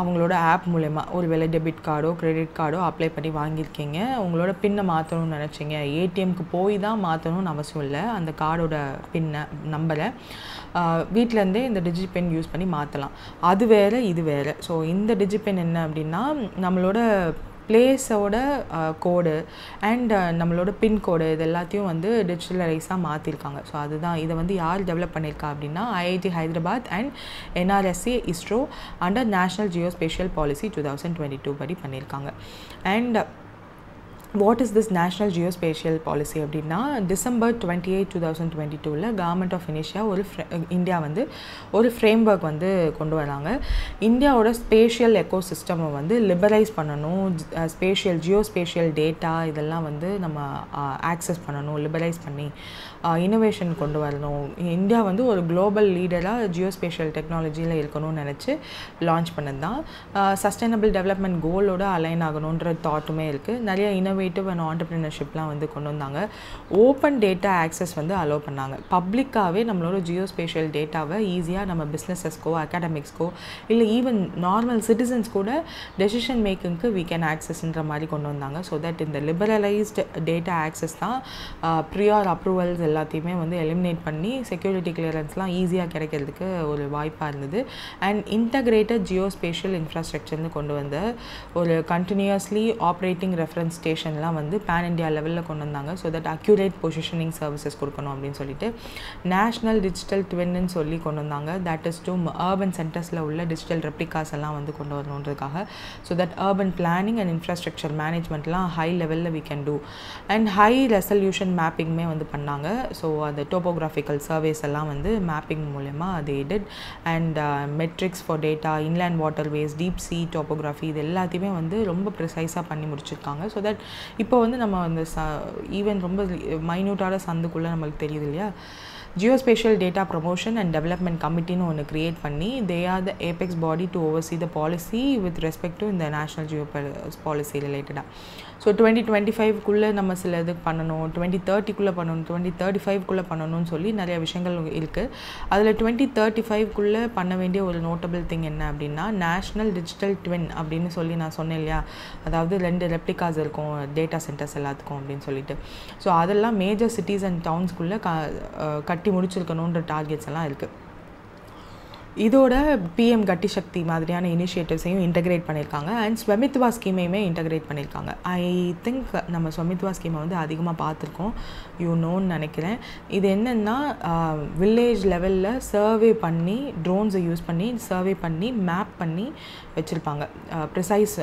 S1: அவங்களோட ஆப் மூலயமா ஒரு வேளை டெபிட் கார்டோ கிரெடிட் கார்டோ அப்ளை பண்ணி வாங்கியிருக்கீங்க, உங்களோட பின்னை மாற்றணும்னு நினச்சிங்க, ஏடிஎம்க்கு போய் தான் மாற்றணும்னு அவசியம் இல்லை, அந்த கார்டோட பின்னை நம்பரை வீட்டிலேருந்தே இந்த டிஜிபின் யூஸ் பண்ணி மாற்றலாம். அது வேறு இது வேறு. ஸோ இந்த டிஜிபின் என்ன அப்படின்னா நம்மளோட பிளேஸோட கோடு அண்ட் நம்மளோட பின்கோடு இது எல்லாத்தையும் வந்து டிஜிட்டலைஸாக மாற்றிருக்காங்க. ஸோ அதுதான் இதை வந்து யார் டெவலப் பண்ணியிருக்கா அப்படின்னா IIT Hyderabad and NRSA ISRO under national geospatial policy 2022 படி பண்ணியிருக்காங்க. And what is this national geospatial policy அப்படின்னா December 28, 2022 கவர்மெண்ட் ஆஃப் இந்தியா வந்து ஒரு ஃப்ரேம் ஒர்க் வந்து கொண்டு வராங்க. இந்தியாவோட ஸ்பேஷியல் எக்கோசிஸ்டமை வந்து லிபரைஸ் பண்ணணும், ஜியோஸ்பேஷியல் டேட்டா இதெல்லாம் வந்து நம்ம ஆக்சஸ் பண்ணணும், லிபரைஸ் பண்ணி இனோவேஷன் கொண்டு வரணும். இந்தியா வந்து ஒரு குளோபல் லீடராக ஜியோஸ்பேஷியல் டெக்னாலஜியில் இருக்கணும்னு நினச்சி லான்ச் பண்ணது தான். சஸ்டைனபிள் டெவலப்மெண்ட் கோலோட அலைன் ஆகணுன்ற தாட்டுமே இருக்குது. நிறைய இன்னோவேட்டிவ் அண்ட் ஆண்டர்ப்ரினர்ஷிப்லாம் வந்து கொண்டு வந்தாங்க. ஓப்பன் டேட்டா ஆக்சஸ் வந்து அலோவ் பண்ணாங்க. பப்ளிக்காகவே நம்மளோட ஜியோஸ்பேஷியல் டேட்டாவை ஈஸியாக நம்ம பிஸ்னஸஸ்க்கோ அகாடமிக்ஸ்க்கோ இல்லை ஈவன் நார்மல் சிட்டிசன்ஸ் கூட டெசிஷன் மேக்கிங்க்கு we can accessன்ற மாதிரி கொண்டு வந்தாங்க. ஸோ தட் இந்த லிபரலைஸ்டு டேட்டா ஆக்சஸ் தான் ப்ரியார் அப்ரூவல்ஸ் எல்லாத்தையுமே வந்து எலிமினேட் பண்ணி செக்யூரிட்டி கிளியரன்ஸ்லாம் ஈஸியாக கிடைக்கிறதுக்கு ஒரு வாய்ப்பாக இருந்தது. அண்ட் இன்டகிரேட்டட் ஜியோஸ்பேஷியல் இன்ஃப்ராஸ்ட்ரக்சர்னு கொண்டு வந்த ஒரு கண்டினியூஸ்லி ஆப்ரேட்டிங் ரெஃபரன்ஸ் ஸ்டேஷன்லாம் வந்து பேன் இண்டியா லெவலில் கொண்டு வந்தாங்க. So that accurate positioning services கொடுக்கணும் அப்படின்னு சொல்லிட்டு நேஷ்னல் டிஜிட்டல் ட்வின்னு சொல்லி கொண்டு வந்தாங்க. தட் இஸ் டு அர்பன் சென்டர்ஸில் உள்ள டிஜிட்டல் ரெப்ளிகாஸ் எல்லாம் வந்து கொண்டு வரணுன்றதுக்காக. So that urban planning and infrastructure மேனேஜ்மெண்ட்லாம் ஹை லெவலில் we can do. And high resolution மேப்பிங்குமே வந்து பண்ணாங்க. ஸோ அந்த டோபோகிராஃபிக்கல் சர்வேஸ் எல்லாம் வந்து மேப்பிங் மூலயமா அது did. And metrics for data, inland waterways, deep sea topography இது எல்லாத்தையுமே வந்து ரொம்ப ப்ரிசைஸாக பண்ணி முடிச்சிருக்காங்க. ஸோ தட் இப்போ வந்து நம்ம அந்த ஈவன் ரொம்ப மைன்யூட்டான சந்துக்குள்ளே நம்மளுக்கு தெரியுது இல்லையா, Geospatial Data Promotion and Development Committee னு ஒன்று க்ரியேட் பண்ணி they are the apex body to oversee the policy with respect to இந்த national geo policy ரிலேட்டடாக. ஸோ 2025க்குள்ளே நம்ம சில இது பண்ணணும், 2030க்குள்ளே பண்ணணும், 2035க்குள்ளே பண்ணணும்னு சொல்லி நிறைய விஷயங்கள் இருக்குது. அதில் 2035க்குள்ளே பண்ண வேண்டிய ஒரு நோட்டபிள் திங் என்ன அப்படின்னா நேஷ்னல் டிஜிட்டல் ட்வின் அப்படின்னு சொல்லி நான் சொன்னேன் இல்லையா, அதாவது 2 ரெப்ளிகாஸ் இருக்கும் டேட்டா சென்டர்ஸ் எல்லாத்துக்கும் அப்படின்னு சொல்லிட்டு. ஸோ அதெல்லாம் மேஜர் சிட்டிஸ் அண்ட் டவுன்ஸ்குள்ளே கட்டி முடிச்சிருக்கணுன்ற டார்கெட்ஸ் எல்லாம் இருக்குது. இதோட பிஎம் கட்டி சக்தி மாதிரியான இனிஷியேட்டிவ்ஸையும் இன்டகிரேட் பண்ணியிருக்காங்க. அண்ட் ஸ்வமித்வா ஸ்கீமையுமே இன்டகிரேட் பண்ணியிருக்காங்க. ஐ திங்க் நம்ம ஸ்வமித்வா ஸ்கீமை வந்து அதிகமாக பார்த்துருக்கோம், யூனோன்னு நினைக்கிறேன். இது என்னென்னா வில்லேஜ் லெவலில் சர்வே பண்ணி ட்ரோன்ஸை யூஸ் பண்ணி சர்வே பண்ணி மேப் பண்ணி வச்சுருப்பாங்க. ப்ரிசைஸ்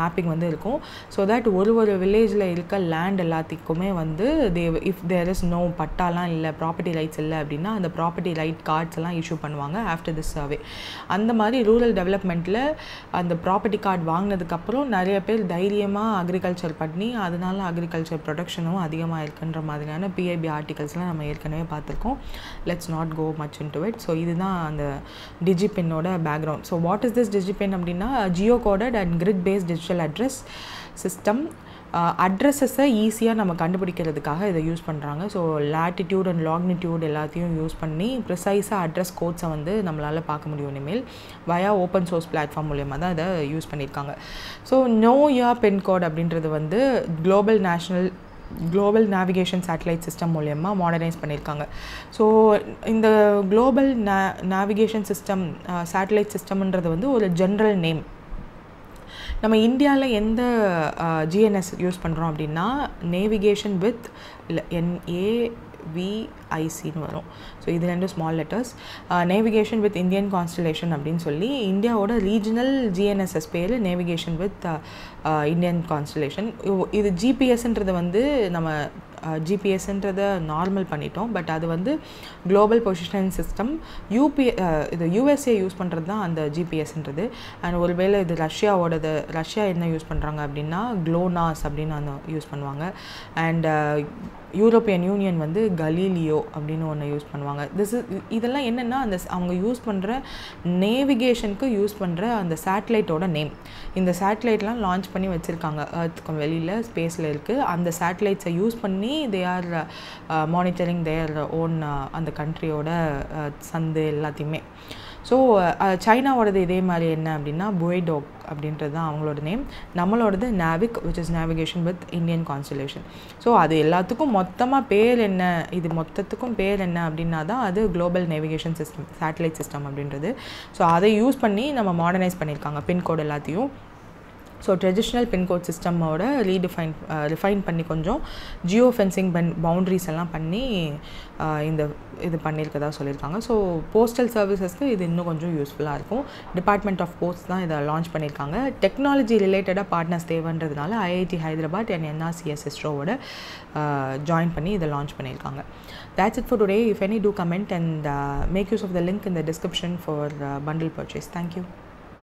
S1: மேப்பிங் வந்து இருக்கும். ஸோ தட் ஒரு வில்லேஜில் இருக்க லேண்ட் எல்லாத்துக்குமே வந்து இஃப் தேர் இஸ் நோ பட்டாலாம் இல்லை, ப்ராப்பர்ட்டி ரைட்ஸ் இல்லை அப்படின்னா அந்த ப்ராப்பர்ட்டி ரைட் கார்ட்ஸ் எல்லாம் இஷ்யூ பண்ணுவாங்க ஆஃப்டர் திஸ் சர்வே. அந்த மாதிரி ரூரல் டெவலப்மெண்ட்டில் அந்த ப்ராப்பர்ட்டி கார்டு வாங்கினதுக்கப்புறம் நிறைய பேர் தைரியமாக அக்ரிகல்ச்சர் பண்ணி அதனால அக்ரிகல்ச்சர் ப்ரொடக்ஷனும் அதிகமாக இருக்குன்ற மாதிரியான பிஐபி ஆர்டிகல்ஸ்லாம் நம்ம ஏற்கனவே பார்த்துருக்கோம். Let's not go much into it. So இதுதான் அந்த டிஜிபின்னோட background. So what is this DIGIPIN அப்படின்னா geo coded and grid based digital address system. அட்ரஸஸை ஈஸியாக நம்ம கண்டுபிடிக்கிறதுக்காக இதை யூஸ் பண்ணுறாங்க. ஸோ லேட்டிடியூட் அண்ட் லாங்னிடியூட் எல்லாத்தையும் யூஸ் பண்ணி ப்ரிசைஸாக அட்ரஸ் கோட்ஸை வந்து நம்மளால் பார்க்க முடியும். இனிமேல் வயா ஓப்பன் சோர்ஸ் பிளாட்ஃபார்ம் மூலயமா தான் இதை யூஸ் பண்ணியிருக்காங்க. ஸோ நோ யோர் பின்கோட் அப்படின்றது வந்து குளோபல் நேவிகேஷன் சேட்டலைட் சிஸ்டம் மூலயமா மாடர்னைஸ் பண்ணியிருக்காங்க. ஸோ இந்த குளோபல் நேவிகேஷன் சிஸ்டம் சேட்டலைட் சிஸ்டம்ன்றது வந்து ஒரு ஜென்ரல் நேம். நம்ம இந்தியாவில் எந்த ஜிஎன்எஸ் யூஸ் பண்ணுறோம் அப்படின்னா நேவிகேஷன் வித் NAVICன்னு வரும். ஸோ இது 2 small letters. Navigation with Indian constellation அப்படின்னு சொல்லி இந்தியாவோட ரீஜனல் ஜிஎன்எஸ்எஸ் பேர் நேவிகேஷன் வித் இந்தியன் கான்ஸ்டலேஷன். இது ஜிபிஎஸ்ன்றது வந்து நம்ம ஜிபிஎஸ்ன்றதை நார்மல் பண்ணிட்டோம். பட் அது வந்து குளோபல் பொசிஷனிங் சிஸ்டம். இது யூஎஸ்ஏ யூஸ் பண்ணுறது தான் அந்த ஜிபிஎஸ்ன்றது. அண்ட் ஒருவேளை இது ரஷ்யா என்ன யூஸ் பண்ணுறாங்க அப்படின்னா க்ளோனாஸ் அப்படின்னு அந்த யூஸ் பண்ணுவாங்க. அண்ட் யூரோப்பியன் யூனியன் வந்து கலீலியோ அப்படின்னு ஒன்று யூஸ் பண்ணுவாங்க. இதெல்லாம் என்னென்னா அந்த அவங்க யூஸ் பண்ணுற நேவிகேஷனுக்கு யூஸ் பண்ணுற அந்த சேட்டலைட்டோட நேம். இந்த சேட்டலைட்லாம் லான்ச் பண்ணி வச்சுருக்காங்க எர்த்துக்கு வெளியில் ஸ்பேஸில் இருக்குது. அந்த சேட்டலைட்ஸை யூஸ் பண்ணி they are monitoring their own அந்த கண்ட்ரியோட சந்து எல்லாத்தையுமே. ஸோ சைனாவோடது இதே மாதிரி என்ன அப்படின்னா புய்டோக் அப்படின்றது தான் அவங்களோட நேம். நம்மளோடது NavIC which is navigation with Indian constellation. So அது எல்லாத்துக்கும் மொத்தமாக பேர் என்ன, இது மொத்தத்துக்கும் பேர் என்ன அப்படின்னா தான் அது global navigation system satellite system அப்படின்றது. ஸோ அதை யூஸ் பண்ணி நம்ம மாடர்னைஸ் பண்ணியிருக்காங்க பின்கோடு எல்லாத்தையும். ஸோ ட்ரெடிஷ்னல் பின்கோட் சிஸ்டமோட ரிஃபைன் பண்ணி கொஞ்சம் ஜியோ ஃபென்சிங் பவுண்ட்ரிஸ் எல்லாம் பண்ணி இது பண்ணியிருக்கதா சொல்லியிருக்காங்க. ஸோ போஸ்டல் சர்வீசஸ்க்கு இது இன்னும் கொஞ்சம் யூஸ்ஃபுல்லாக இருக்கும். டிபார்ட்மெண்ட் ஆஃப் போஸ்ட் தான் இதை லான்ச் பண்ணியிருக்காங்க. டெக்னாலஜி ரிலேட்டடாக பார்ட்னர்ஸ் தேவைன்றதுனால ஐஐடி ஹைதராபாத் அண்ட் NRCS ISROவோட ஜாயின் பண்ணி இதை லான்ச் பண்ணியிருக்காங்க. That's it for today. If any, do comment and make use of the link in the description for bundle purchase. Thank you.